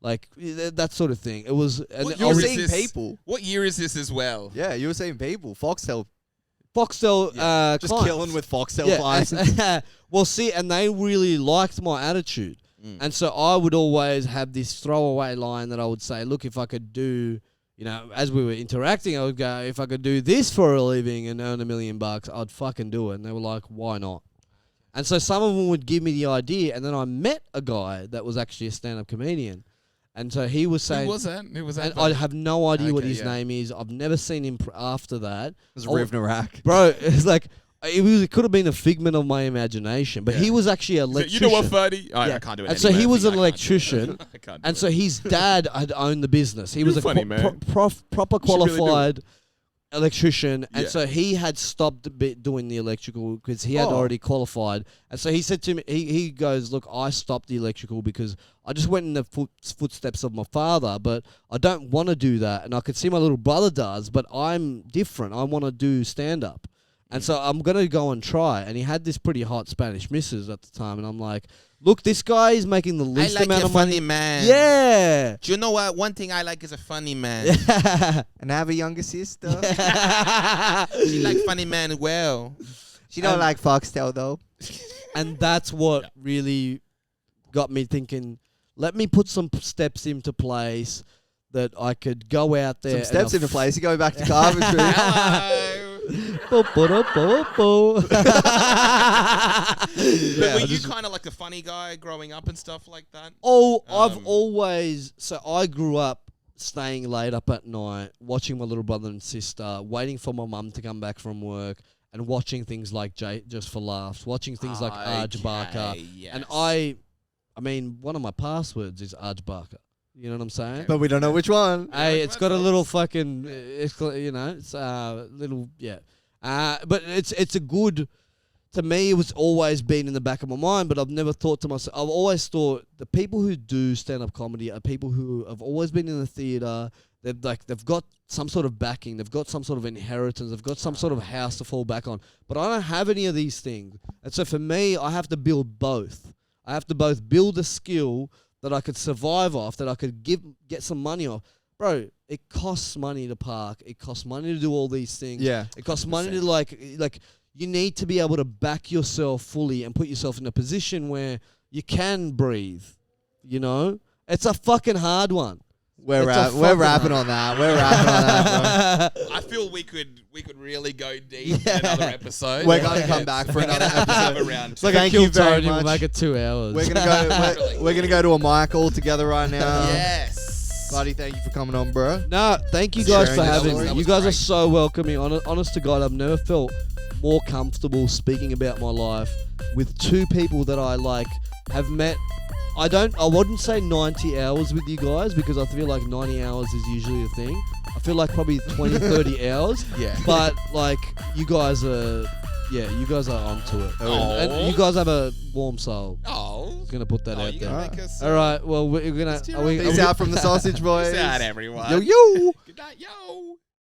Like that sort of thing. It was. You were seeing people. What year is this as well? Yeah, you were seeing people. Foxtel, just clients. Killing with Foxtel clients. Well, see, and they really liked my attitude. And so I would always have this throwaway line that I would say, look, if I could do, as we were interacting, I would go, if I could do this for a living and earn $1 million, I'd fucking do it. And they were like, why not? And so some of them would give me the idea, and then I met a guy that was actually a stand-up comedian. And so he was saying... Who was that? And I have no idea what his name is. I've never seen him after that. It was Riv Narak. Bro, it's like... It could have been a figment of my imagination, but he was actually an electrician. You know what, Fadey? I can't do it. And so he was an electrician, and so his dad had owned the business. He was a proper qualified electrician, and so he had stopped doing the electrical because he had already qualified. And so he said to me, he goes, look, I stopped the electrical because I just went in the footsteps of my father, but I don't want to do that. And I could see my little brother does, but I'm different. I want to do stand-up. And so I'm going to go and try. And he had this pretty hot Spanish missus at the time. And I'm like, look, this guy is making the least amount of money. Funny man. Yeah. Do you know what? One thing I like is a funny man. And I have a younger sister. She like funny man well. She don't like Foxtel, though. And that's what really got me thinking, let me put some steps into place that I could go out there. Some steps into place. You go back to carpentry. Hello. But were you kind of like the funny guy growing up and stuff like that? Oh, I've always... So I grew up staying late up at night, watching my little brother and sister, waiting for my mum to come back from work, and watching things like Just for Laughs, watching things like Arj Barker. Yes. And I mean, one of my passwords is Arj Barker. You know what I'm saying? But we don't know which one. Hey, it's got a little fucking, it's little, but it's a good, to me, it was always been in the back of my mind, but I've never thought to myself, I've always thought the people who do stand-up comedy are people who have always been in the theatre. They've got some sort of backing, they've got some sort of inheritance, they've got some sort of house to fall back on. But I don't have any of these things. And so for me, I have to build both. I have to both build a skill that I could survive off, that I could get some money off. Bro, it costs money to park. It costs money to do all these things. Yeah. It costs money to like you need to be able to back yourself fully and put yourself in a position where you can breathe. It's a fucking hard one. We're rapping on that. We're rapping on that, bro. I feel we could really go deep in another episode. We're going to come back for another episode. It's like Thank a you very We'll much. make it 2 hours. We're gonna go to a mic all together right now. Yes. Buddy, thank you for coming on, bro. No, thank you guys for Sharing your having story. me. That You was guys are great. so welcoming. Honest to God, I've never felt more comfortable speaking about my life with 2 people that I have met. I wouldn't say 90 hours with you guys because I feel like 90 hours is usually the thing. I feel like probably 20, 30 hours. Yeah. But you guys are onto it. Oh. And you guys have a warm soul. Oh. I'm gonna put that out you there. gonna make us, All right. Well, we're gonna. Let's do Are we, it. are Peace we- out from the Sausage Boys. Peace out, everyone. Yo, yo. Good night, yo.